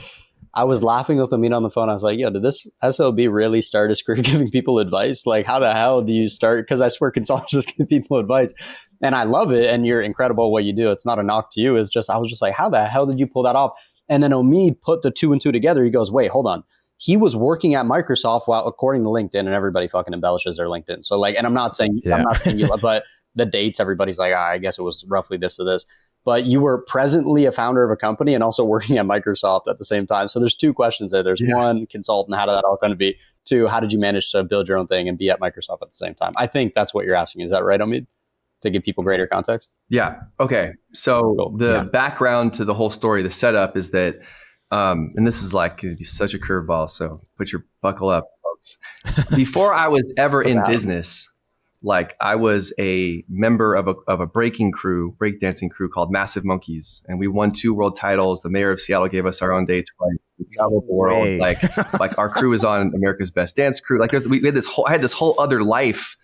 I was laughing with Amin on the phone. I was like, yo, did this SOB really start his career giving people advice? Like, how the hell do you start? Because I swear consultants just give people advice. And I love it. And you're incredible at what you do. It's not a knock to you. It's just, I was just like, how the hell did you pull that off? And then Omid put the 2 and 2 together. He goes, wait, hold on. He was working at Microsoft while, according to LinkedIn, and everybody fucking embellishes their LinkedIn. So like, and I'm not saying you, but the dates, everybody's like, I guess it was roughly this to this. But you were presently a founder of a company and also working at Microsoft at the same time. So there's 2 questions there. There's one, consultant, how did that all come to be? 2, how did you manage to build your own thing and be at Microsoft at the same time? I think that's what you're asking. Is that right, Omid? To give people greater context? Yeah. Okay. So the background to the whole story, the setup is that, and this is like going to be such a curveball. So buckle up, folks. Before I was ever in business, like I was a member of a breakdancing crew called Massive Monkeys, and we won 2 world titles. The mayor of Seattle gave us our own day twice. We traveled the world. Like our crew is on America's Best Dance Crew. Like we had this whole, I had this whole other life.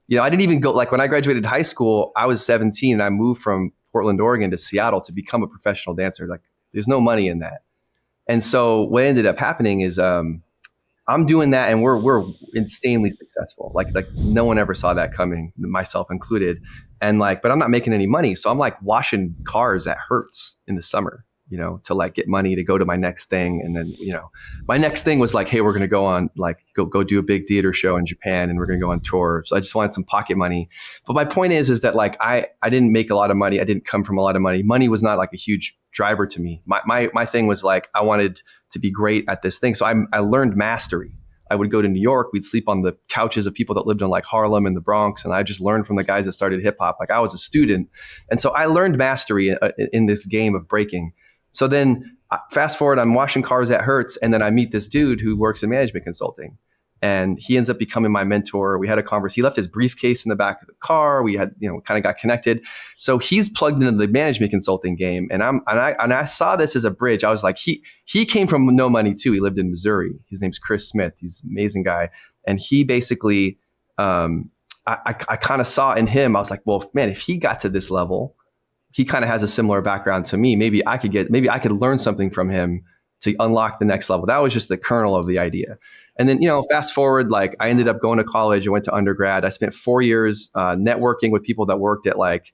You know, I didn't even go, like when I graduated high school, I was 17 and I moved from Portland, Oregon to Seattle to become a professional dancer. Like there's no money in that. And so what ended up happening is I'm doing that and we're insanely successful. Like no one ever saw that coming, myself included. And like, but I'm not making any money. So I'm like washing cars at Hertz in the summer, you know, to like get money to go to my next thing. And then, you know, my next thing was like, hey, we're going to go on, like go do a big theater show in Japan and we're going to go on tour. So I just wanted some pocket money. But my point is that like, I didn't make a lot of money. I didn't come from a lot of money. Money was not like a huge driver to me. My thing was like, I wanted to be great at this thing. So I learned mastery. I would go to New York. We'd sleep on the couches of people that lived in like Harlem and the Bronx. And I just learned from the guys that started hip hop. Like I was a student. And so I learned mastery in this game of breaking. So then fast forward, I'm washing cars at Hertz. And then I meet this dude who works in management consulting. And he ends up becoming my mentor. We had a conversation. He left his briefcase in the back of the car. We had, you know, kind of got connected. So he's plugged into the management consulting game. And I saw this as a bridge. I was like, he came from no money too. He lived in Missouri. His name's Chris Smith. He's an amazing guy. And he basically, I kind of saw in him, I was like, well, man, if he got to this level, he kind of has a similar background to me. Maybe I could learn something from him to unlock the next level. That was just the kernel of the idea. And then, you know, fast forward, like I ended up going to college. I went to undergrad. I spent 4 years networking with people that worked at like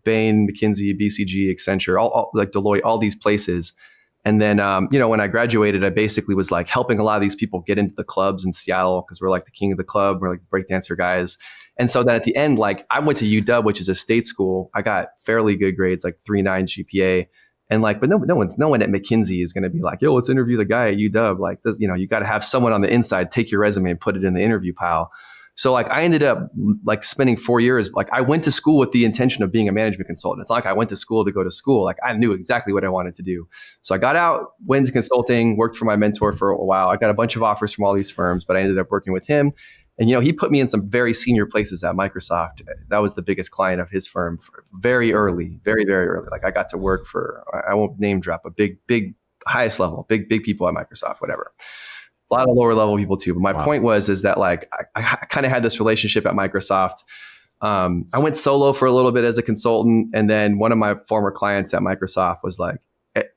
Bain, McKinsey, BCG, Accenture, all like Deloitte, all these places. And then, you know, when I graduated, I basically was like helping a lot of these people get into the clubs in Seattle because we're like the king of the club. We're like breakdancer guys. And so then at the end, like I went to UW, which is a state school. I got fairly good grades, like 3.9 GPA. And like, but no one at McKinsey is going to be like, yo, let's interview the guy at UW. Like this, you know, you got to have someone on the inside take your resume and put it in the interview pile. So like I ended up like spending 4 years, like I went to school with the intention of being a management consultant. It's not like I went to school to go to school. Like I knew exactly what I wanted to do. So I got out, went into consulting, worked for my mentor for a while. I got a bunch of offers from all these firms, but I ended up working with him. And, you know, he put me in some very senior places at Microsoft. That was the biggest client of his firm very early, very, very early. Like I got to work for, I won't name drop, but big, highest level, big people at Microsoft, whatever. A lot of lower level people too. But my point is that like, I kind of had this relationship at Microsoft. I went solo for a little bit as a consultant. And then one of my former clients at Microsoft was like,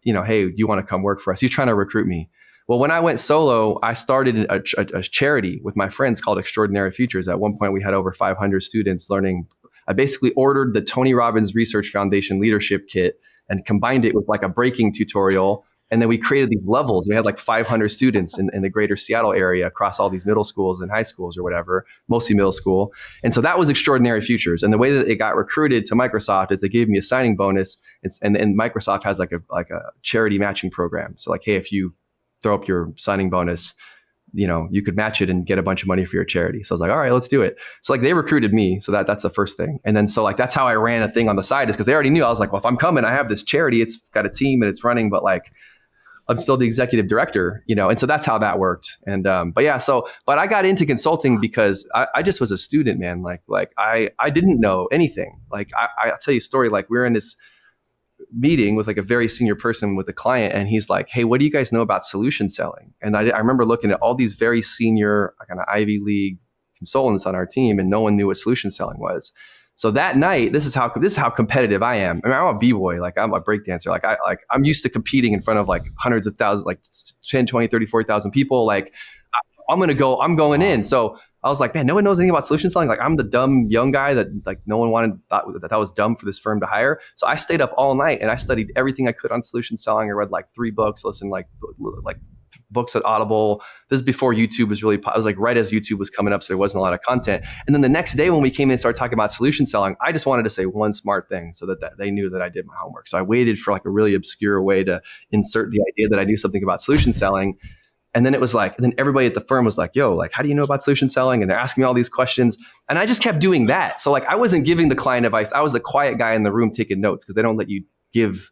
you know, hey, do you want to come work for us? He's trying to recruit me. Well, when I went solo, I started a charity with my friends called Extraordinary Futures. At one point, we had over 500 students learning. I basically ordered the Tony Robbins Research Foundation Leadership Kit and combined it with like a breaking tutorial. And then we created these levels. We had like 500 students in the greater Seattle area across all these middle schools and high schools or whatever, mostly middle school. And so that was Extraordinary Futures. And the way that it got recruited to Microsoft is they gave me a signing bonus. And Microsoft has like a charity matching program. So like, hey, if you throw up your signing bonus, you know, you could match it and get a bunch of money for your charity. So I was like, all right, let's do it. So like they recruited me. So that's the first thing. And then, so like, that's how I ran a thing on the side is because they already knew. I was like, well, if I'm coming, I have this charity, it's got a team and it's running, but like, I'm still the executive director, you know? And so that's how that worked. And, but I got into consulting because I just was a student, man. Like I didn't know anything. Like I'll tell you a story. Like we're in this meeting with like a very senior person with a client, and he's like, hey, what do you guys know about solution selling? And I remember looking at all these very senior kind of Ivy League consultants on our team, and no one knew what solution selling was. So that night, this is how competitive I am. I mean, I'm a b-boy, like I'm a breakdancer. Like I'm used to competing in front of like hundreds of thousands, like 10, 20, 30, 40,000 people. Like I'm going in. So I was like, man, no one knows anything about solution selling. Like I'm the dumb young guy that like no one thought that was dumb for this firm to hire. So I stayed up all night and I studied everything I could on solution selling. I read like 3 books, listened like books at Audible. This is before YouTube was really, I was like right as YouTube was coming up. So there wasn't a lot of content. And then the next day when we came in and started talking about solution selling, I just wanted to say one smart thing so that they knew that I did my homework. So I waited for like a really obscure way to insert the idea that I knew something about solution selling. And then it was like, and then everybody at the firm was like, yo, like, how do you know about solution selling? And they're asking me all these questions. And I just kept doing that. So like, I wasn't giving the client advice. I was the quiet guy in the room taking notes because they don't let you give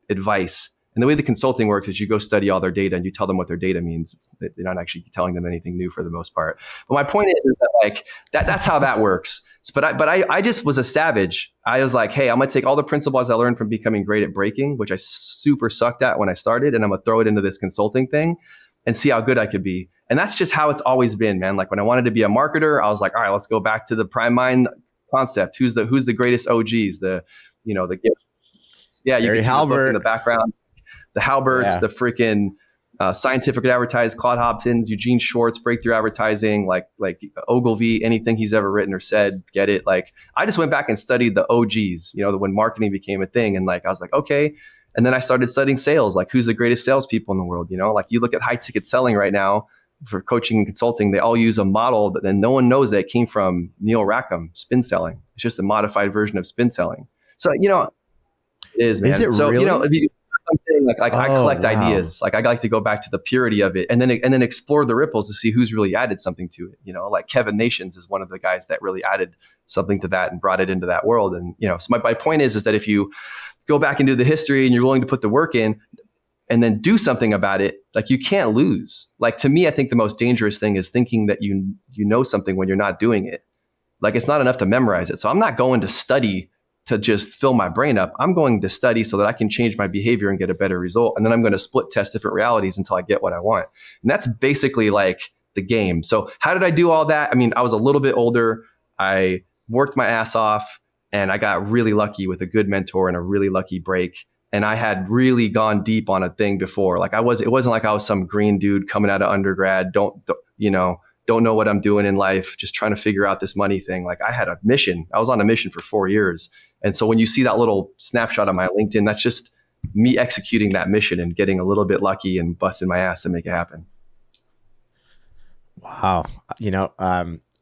advice And the way the consulting works is you go study all their data and you tell them what their data means. They're not actually telling them anything new for the most part. But my point is that like that's how that works. But I just was a savage. I was like, hey, I'm gonna take all the principles I learned from becoming great at breaking, which I super sucked at when I started, and I'm gonna throw it into this consulting thing and see how good I could be. And that's just how it's always been, man. Like when I wanted to be a marketer, I was like, all right, let's go back to the prime mind concept. Who's the greatest OGs? You can see in the background, the Halberts, the freaking Scientific Advertised, Claude Hopkins, Eugene Schwartz, Breakthrough Advertising, like Ogilvy, anything he's ever written or said, get it. Like I just went back and studied the OGs, when marketing became a thing. And like, I was like, okay. And then I started studying sales, like who's the greatest salespeople in the world? Like you look at high ticket selling right now for coaching and consulting, they all use a model that then no one knows that it came from Neil Rackham, spin selling. It's just a modified version of spin selling. So, it is, man. Is it so, really? I'm saying like I collect ideas. Like I like to go back to the purity of it and then explore the ripples to see who's really added something to it. Like Kevin Nations is one of the guys that really added something to that and brought it into that world. And, so my point is that if you go back and do the history and you're willing to put the work in and then do something about it, like you can't lose. Like to me, I think the most dangerous thing is thinking that you know something when you're not doing it. Like it's not enough to memorize it. So I'm not going to study to just fill my brain up. I'm going to study so that I can change my behavior and get a better result. And then I'm going to split test different realities until I get what I want. And that's basically like the game. So how did I do all that? I mean, I was a little bit older. I worked my ass off and I got really lucky with a good mentor and a really lucky break. And I had really gone deep on a thing before. Like it wasn't like I was some green dude coming out of undergrad. Don't know what I'm doing in life, just trying to figure out this money thing. Like I had a mission. I was on a mission for 4 years. And so when you see that little snapshot on my LinkedIn, that's just me executing that mission and getting a little bit lucky and busting my ass to make it happen. Wow.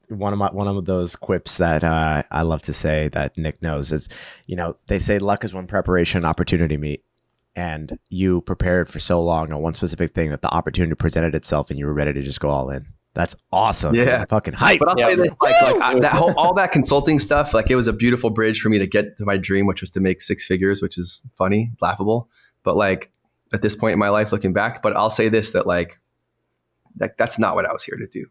One of those quips that I love to say that Nick knows is, they say luck is when preparation and opportunity meet. And you prepared for so long on one specific thing that the opportunity presented itself and you were ready to just go all in. That's awesome. Yeah. Man. Fucking hype. But I'll tell you this, all that consulting stuff, like it was a beautiful bridge for me to get to my dream, which was to make six figures, which is funny, laughable. But like at this point in my life, looking back, but I'll say this, that like, that's not what I was here to do.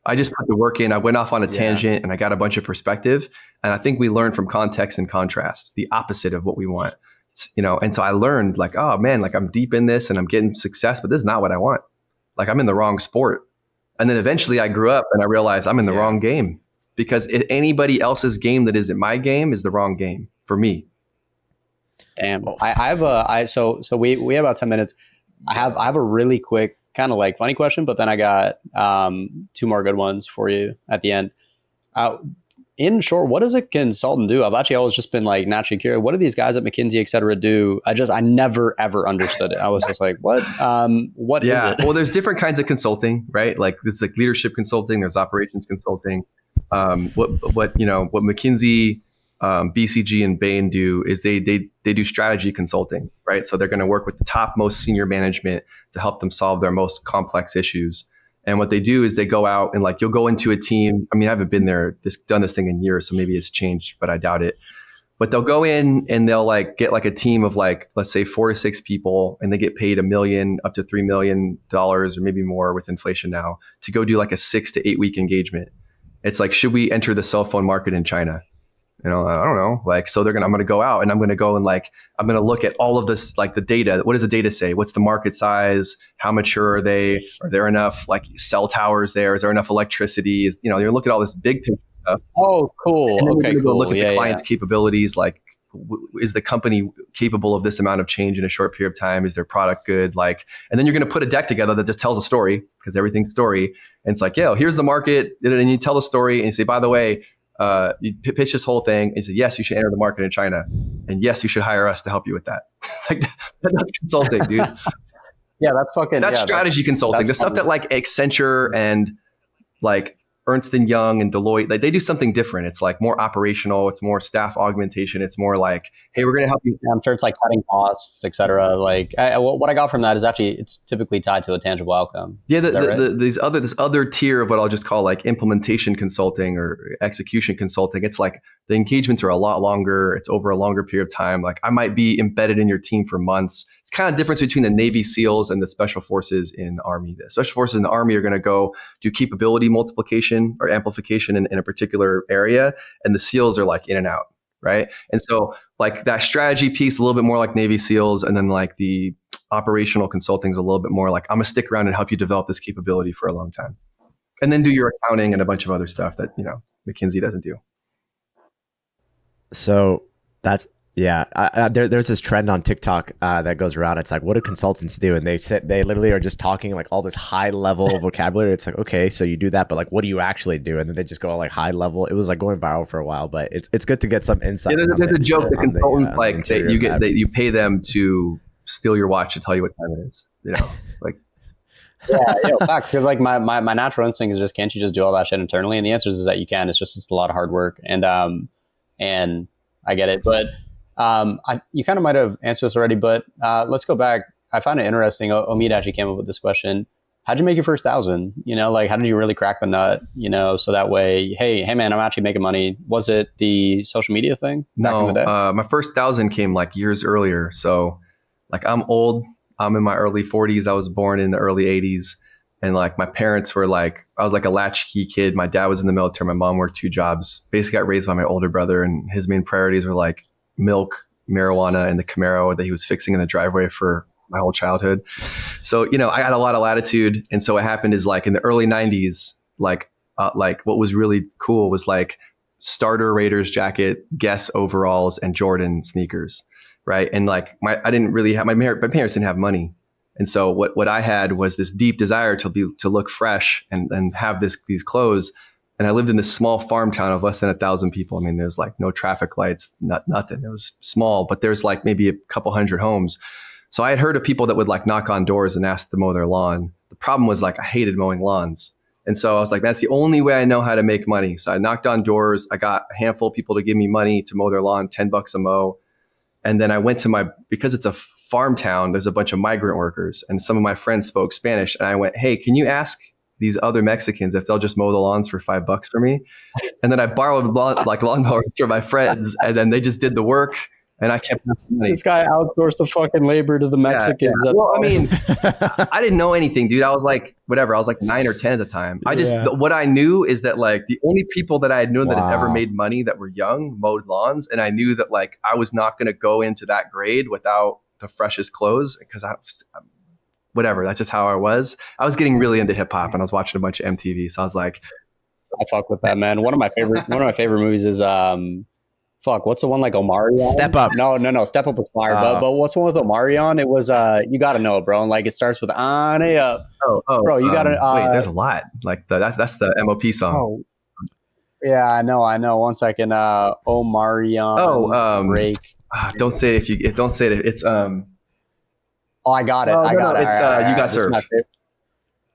I just put the work in. I went off on a tangent and I got a bunch of perspective. And I think we learn from context and contrast, the opposite of what we want, And so I learned like, oh man, like I'm deep in this and I'm getting success, but this is not what I want. Like I'm in the wrong sport. And then eventually I grew up and I realized I'm in the wrong game because anybody else's game that isn't my game is the wrong game for me. Damn. So we have about 10 minutes. I have a really quick kind of like funny question, but then I got two more good ones for you at the end. In short, what does a consultant do? I've actually always just been like naturally curious. What do these guys at McKinsey, et cetera, do? I never ever understood it. I was just like, what? What is it? Well, there's different kinds of consulting, right? Like this is like leadership consulting. There's operations consulting. What McKinsey, BCG, and Bain do is they do strategy consulting, right? So they're going to work with the top most senior management to help them solve their most complex issues. And what they do is they go out and like, you'll go into a team. I mean, I haven't been there, done this thing in years, so maybe it's changed, but I doubt it. But they'll go in and they'll like get like a team of like, let's say 4 to 6 people, and they get paid $1 million up to $3 million or maybe more with inflation now to go do like a 6 to 8 week engagement. It's like, should we enter the cell phone market in China? I don't know. Like, so I'm going to go out and I'm going to go and like, I'm going to look at all of this, like the data. What does the data say? What's the market size? How mature are they? Are there enough like cell towers there? Is there enough electricity? You're looking at all this big picture stuff. Oh, cool. And then Okay, you're cool. go look at the client's capabilities. Like, is the company capable of this amount of change in a short period of time? Is their product good? Like, and then you're going to put a deck together that just tells a story because everything's story. And it's like, here's the market. And you tell the story and you say, by the way, you pitch this whole thing and say, yes, you should enter the market in China. And yes, you should hire us to help you with that. Like that's consulting, dude. Yeah, that's strategy consulting. The stuff that like Accenture and like Ernst & Young and Deloitte, like they do something different. It's like more operational. It's more staff augmentation. It's more like, hey, we're going to help you. I'm sure it's like cutting costs, et cetera. Like what I got from that is actually it's typically tied to a tangible outcome. Yeah, Is that right? this other tier of what I'll just call like implementation consulting or execution consulting. It's like the engagements are a lot longer. It's over a longer period of time. Like I might be embedded in your team for months. It's kind of difference between the Navy SEALs and the Special Forces in the Army. The Special Forces in the Army are going to go do capability multiplication or amplification in a particular area, and the SEALs are like in and out, right? And so like that strategy piece, a little bit more like Navy SEALs, and then like the operational consulting is a little bit more like I'm gonna stick around and help you develop this capability for a long time, and then do your accounting and a bunch of other stuff that McKinsey doesn't do. So that's there's this trend on TikTok that goes around. It's like, what do consultants do? And they literally are just talking like all this high level vocabulary. It's like, okay, so you do that, but like, what do you actually do? And then they just go like high level. It was like going viral for a while, but it's good to get some insight. Yeah, there's a joke that consultants like that you pay them to steal your watch to tell you what time it is. Like. Facts. Because like my natural instinct is just, can't you just do all that shit internally? And the answer is that you can. It's a lot of hard work, and I get it, but. You kind of might have answered this already, but let's go back. I found it interesting. Omid actually came up with this question. How'd you make your first 1,000? Like, how did you really crack the nut? So that way, hey man, I'm actually making money. Was it the social media thing back in the day? My first 1,000 came like years earlier. So like I'm old. I'm in my early 40s. I was born in the early 80s. And like my parents were like, I was like a latchkey kid. My dad was in the military. My mom worked 2 jobs. Basically got raised by my older brother, and his main priorities were like milk, marijuana, and the Camaro that he was fixing in the driveway for my whole childhood. So, I got a lot of latitude. And so what happened is like in the early 90s, like what was really cool was like starter Raiders jacket, Guess overalls, and Jordan sneakers. Right. And like I didn't really have, my parents didn't have money. And so what I had was this deep desire to look fresh and have these clothes. And I lived in this small farm town of less than 1,000 people. I mean, there's like no traffic lights, nothing. It was small, but there's like maybe a couple hundred homes. So I had heard of people that would like knock on doors and ask to mow their lawn. The problem was like I hated mowing lawns. And so I was like, that's the only way I know how to make money. So I knocked on doors. I got a handful of people to give me money to mow their lawn, $10 a mow. And then I went to because it's a farm town, there's a bunch of migrant workers, and some of my friends spoke Spanish. And I went, hey, can you ask these other Mexicans if they'll just mow the lawns for $5 for me? And then I borrowed lawnmowers from my friends, and then they just did the work, and I kept money. This guy outsourced the fucking labor to the Mexicans. Yeah. Well, I mean, I didn't know anything, dude. I was like, whatever. I was like 9 or 10 at the time. What I knew is that like the only people that I had known that had ever made money that were young mowed lawns. And I knew that like I was not going to go into that grade without the freshest clothes, because whatever. That's just how I was. I was getting really into hip hop, and I was watching a bunch of MTV. So I was like, I fuck with that, man. One of my favorite movies is what's the one like Omarion? Step Up. No. Step Up was fire. But what's the one with Omarion? It was you gotta know it, bro. And like it starts with on a up. Bro, you gotta wait, there's a lot. Like that's the MOP song. Yeah, I know. 1 second. Omarion. Break. Don't say it It's Oh, I got it. I got it. It's You Got Served.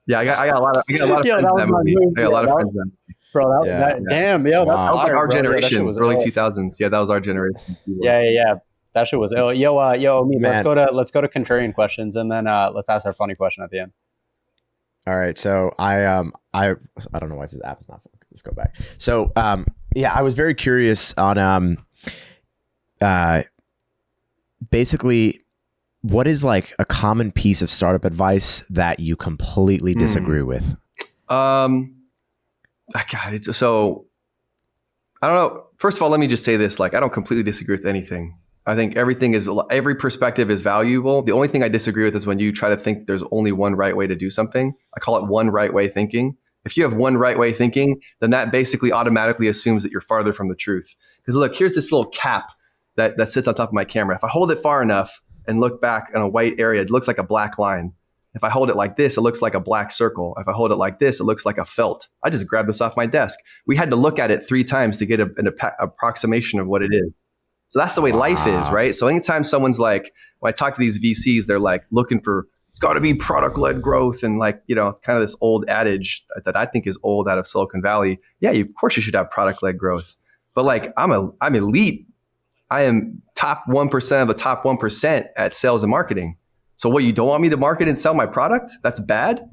Yeah, I got a lot of friends in that movie. I got a lot of friends in that movie. Bro, damn, yo, that was like our generation, early 2000s. Yeah, that was our generation. Yeah. That shit was ill. Yo, let's go to contrarian questions, and then let's ask our funny question at the end. All right. So I don't know why this app is not fun. Let's go back. So I was very curious on basically what is like a common piece of startup advice that you completely disagree with? So I don't know. First of all, let me just say this. Like, I don't completely disagree with anything. I think every perspective is valuable. The only thing I disagree with is when you try to think there's only one right way to do something. I call it one right way thinking. If you have one right way thinking, then that basically automatically assumes that you're farther from the truth. Because look, here's this little cap that sits on top of my camera. If I hold it far enough and look back in a white area, it looks like a black line. If I hold it like this, it looks like a black circle. If I hold it like this, it looks like a felt. I just grabbed this off my desk. We had to look at it 3 times to get an approximation of what it is. So that's the way life is, right? So anytime someone's like, when I talk to these VCs, they're like looking for, it's got to be product-led growth. And like, it's kind of this old adage that I think is old out of Silicon Valley. Yeah, of course you should have product-led growth. But like, I'm elite I am top 1% of the top 1% at sales and marketing. So what, you don't want me to market and sell my product? That's bad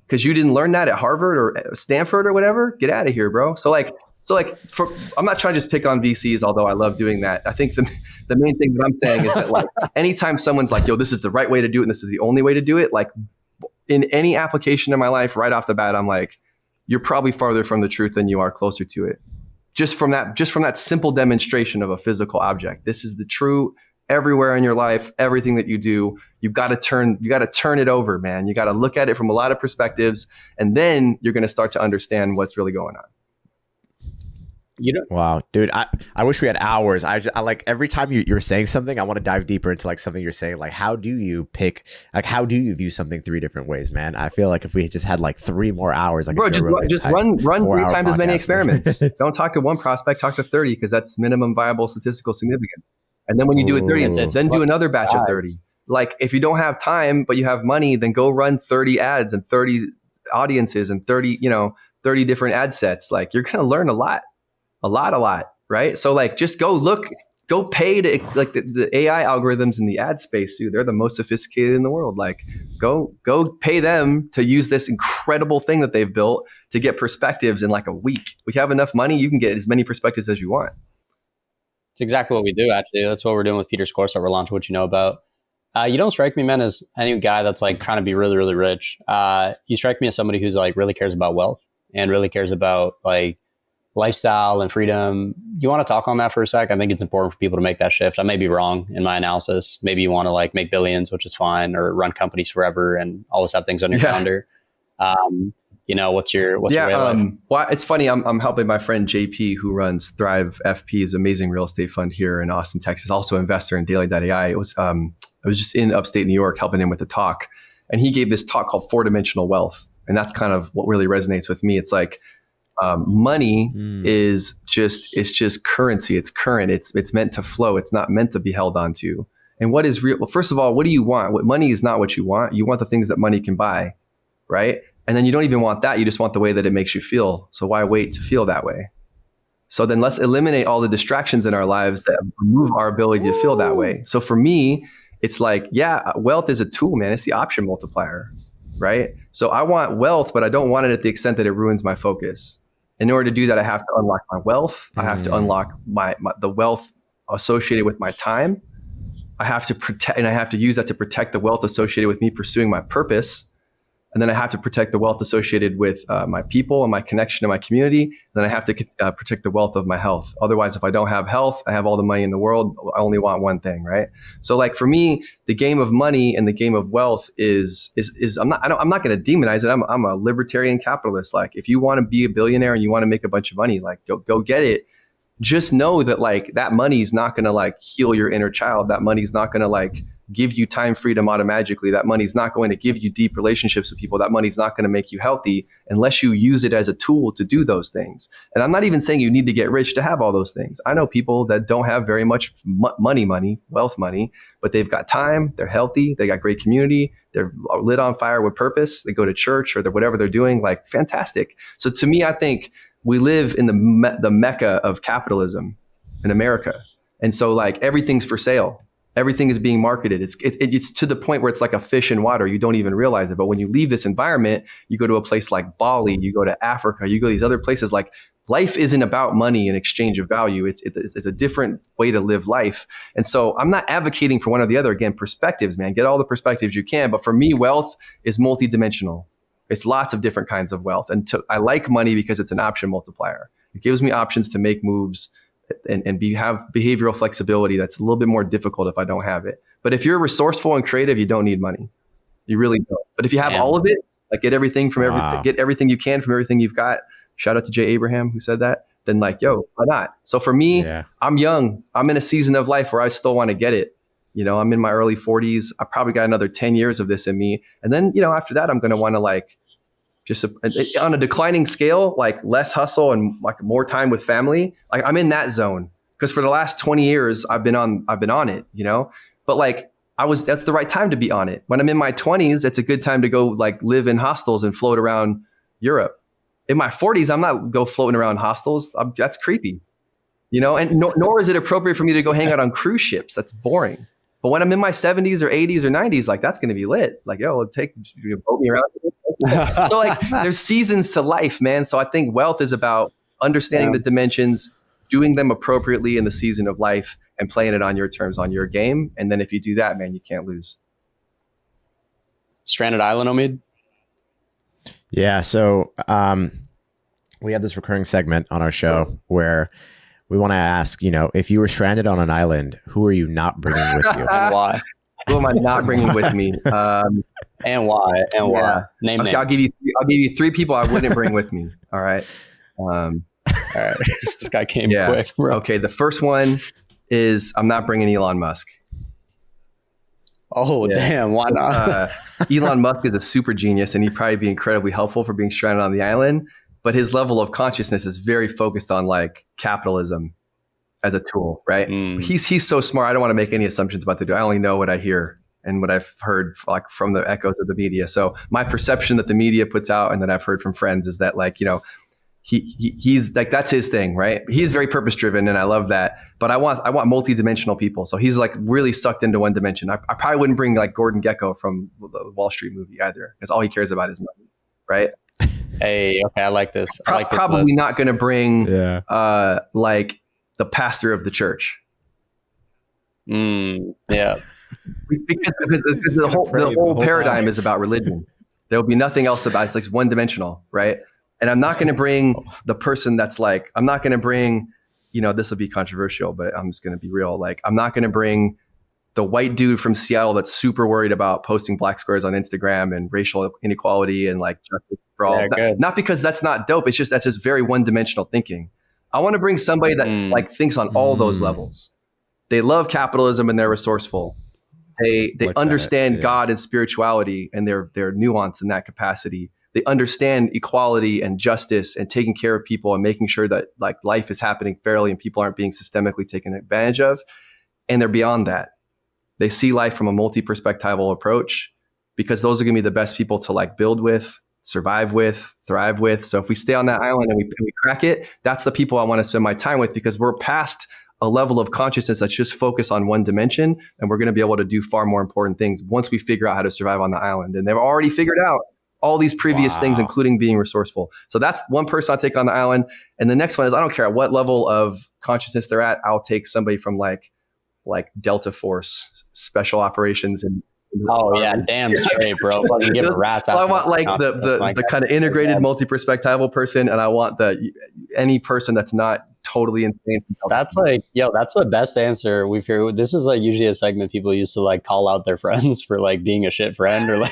because you didn't learn that at Harvard or Stanford or whatever? Get out of here, bro. So I'm not trying to just pick on VCs, although I love doing that. I think the main thing that I'm saying is that like anytime someone's like, yo, this is the right way to do it and this is the only way to do it, like in any application in my life, right off the bat, I'm like, you're probably farther from the truth than you are closer to it. Just from that simple demonstration of a physical object. This is the true everywhere in your life, everything that you do. You got to turn it over, man. You got to look at it from a lot of perspectives, and then you're going to start to understand what's really going on. Wow, dude, I wish we had hours. I like every time you're saying something, I want to dive deeper into like something you're saying. Like, how do you view something 3 different ways, man? I feel like if we just had like 3 more hours, like bro, just run 3 times as many experiments. Don't talk to one prospect, talk to 30 because that's minimum viable statistical significance. And then when you do it 30, then do another batch of 30. Like if you don't have time but you have money, then go run 30 ads and 30 audiences and 30 different ad sets. Like you're gonna learn a lot, right? So like just go pay to like the AI algorithms in the ad space, dude. They're the most sophisticated in the world. Like go pay them to use this incredible thing that they've built to get perspectives in like a week. We have enough money, you can get as many perspectives as you want. It's exactly what we do, actually. That's what we're doing with Peter's course that we're launching, What You Know About. You don't strike me, man, as any guy that's like trying to be really, really rich. You strike me as somebody who's like really cares about wealth and really cares about like lifestyle and freedom. You want to talk on that for a sec? I think it's important for people to make that shift. I may be wrong in my analysis. Maybe you want to like make billions, which is fine, or run companies forever and always have things on your calendar. What's your way of life? Well, it's funny. I'm helping my friend JP, who runs Thrive FP's amazing real estate fund here in Austin, Texas. Also investor in Daily.ai. I was just in upstate New York helping him with the talk, and he gave this talk called 4-dimensional wealth, and that's kind of what really resonates with me. It's like money is just currency. It's current. It's meant to flow. It's not meant to be held onto. And what is real? Well, first of all, what do you want? What money is not what you want. You want the things that money can buy, right? And then you don't even want that. You just want the way that it makes you feel. So why wait to feel that way? So then let's eliminate all the distractions in our lives that remove our ability to feel that way. So for me, it's like, yeah, wealth is a tool, man. It's the option multiplier, right? So I want wealth, but I don't want it at the extent that it ruins my focus. In order to do that, I have to unlock my wealth. I have to unlock the wealth associated with my time. I have to protect, and I have to use that to protect the wealth associated with me pursuing my purpose. And then I have to protect the wealth associated with my people and my connection to my community. Then I have to protect the wealth of my health. Otherwise, if I don't have health, I have all the money in the world. I only want one thing, right? So, like for me, the game of money and the game of wealth is I'm not going to demonize it. I'm a libertarian capitalist. Like, if you want to be a billionaire and you want to make a bunch of money, like go get it. Just know that like that money is not going to like heal your inner child. That money is not going to like give you time freedom automatically. That money's not going to give you deep relationships with people. That money's not going to make you healthy unless you use it as a tool to do those things. And I'm not even saying you need to get rich to have all those things. I know people that don't have very much wealth money, but they've got time, they're healthy, they got great community, they're lit on fire with purpose, they go to church or whatever they're doing, like fantastic. So to me, I think we live in the mecca of capitalism in America. And so like everything's for sale. Everything is being marketed. It's to the point where it's like a fish in water. You don't even realize it. But when you leave this environment, you go to a place like Bali, you go to Africa, you go to these other places. Like life isn't about money and exchange of value. It's a different way to live life. And so I'm not advocating for one or the other. Again, perspectives, man. Get all the perspectives you can. But for me, wealth is multidimensional. It's lots of different kinds of wealth. And I like money because it's an option multiplier. It gives me options to make moves and have behavioral flexibility that's a little bit more difficult if I don't have it. But if you're resourceful and creative, you don't need money. You really don't. But if you have all of it, like get everything from get everything you can from everything you've got. Shout out to Jay Abraham who said that. Then like, yo, why not? So for me, I'm young. I'm in a season of life where I still want to get it. You know, I'm in my early 40s. I probably got another 10 years of this in me. And then, you know, after that, I'm going to want to like just on a declining scale, like less hustle and like more time with family. Like I'm in that zone because for the last 20 years, I've been on it, you know, but like that's the right time to be on it. When I'm in my 20s, it's a good time to go like live in hostels and float around Europe. In my 40s, I'm not go floating around hostels. That's creepy. You know, and nor is it appropriate for me to go hang out on cruise ships. That's boring. But when I'm in my 70s or 80s or 90s, like that's going to be lit. Like, yo, boat me around. So like there's seasons to life, man. So I think wealth is about understanding the dimensions, doing them appropriately in the season of life, and playing it on your terms, on your game. And then if you do that, man, you can't lose. Stranded Island, Omid? Yeah. So we have this recurring segment on our show where we want to ask, you know, if you were stranded on an island, who are you not bringing with you? And why? Who am I not bringing with me? And why? And why? Name okay, names. I'll give you 3 people I wouldn't bring with me. All right. All right. This guy came quick, bro. Okay. The first one is I'm not bringing Elon Musk. Oh, damn. Why not? Elon Musk is a super genius and he'd probably be incredibly helpful for being stranded on the island. But his level of consciousness is very focused on like capitalism as a tool, right? He's so smart. I don't want to make any assumptions about the dude. I only know what I hear and what I've heard like from the echoes of the media. So my perception that the media puts out and that I've heard from friends is that like, you know, he's like, that's his thing, right? He's very purpose driven and I love that. But I want multidimensional people. So he's like really sucked into one dimension. I probably wouldn't bring like Gordon Gekko from the Wall Street movie either, because all he cares about is money, right? Hey, okay, I like this. I like this probably list. not going to bring like the pastor of the church. Yeah. because the whole paradigm is about religion. There'll be nothing else about it. It's like one dimensional, right? And I'm not going to bring the person that's like, I'm not going to bring, you know, this will be controversial, but I'm just going to be real. Like, I'm not going to bring the white dude from Seattle that's super worried about posting black squares on Instagram and racial inequality and like justice for all. Not because that's not dope. It's just that's just very one-dimensional thinking. I want to bring somebody that like thinks on all those levels. They love capitalism and they're resourceful. They understand God and spirituality and their nuance in that capacity. They understand equality and justice and taking care of people and making sure that like life is happening fairly and people aren't being systemically taken advantage of. And they're beyond that. They see life from a multi-perspectival approach because those are going to be the best people to like build with, survive with, thrive with. So if we stay on that island and we crack it, that's the people I want to spend my time with because we're past a level of consciousness that's just focused on one dimension. And we're going to be able to do far more important things once we figure out how to survive on the island. And they've already figured out all these previous things, including being resourceful. So that's one person I'll take on the island. And the next one is, I don't care at what level of consciousness they're at, I'll take somebody from like Delta Force special operations and damn straight, bro. Fucking give a rat's ass. I want like the kind of integrated multi-perspectival person, and I want any person that's not totally insane. That's like, that's the best answer we've heard. This is like usually a segment people used to like call out their friends for like being a shit friend or like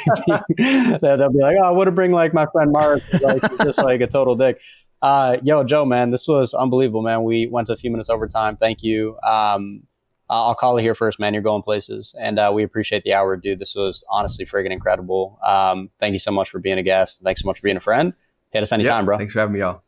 they'll be like, oh, I would have bring like my friend Mark, like just like a total dick. Joe, man, this was unbelievable, man. We went a few minutes over time. Thank you. I'll call it here first, man. You're going places. And we appreciate the hour, dude. This was honestly friggin' incredible. Thank you so much for being a guest. Thanks so much for being a friend. Hit us anytime, bro. Thanks for having me, y'all.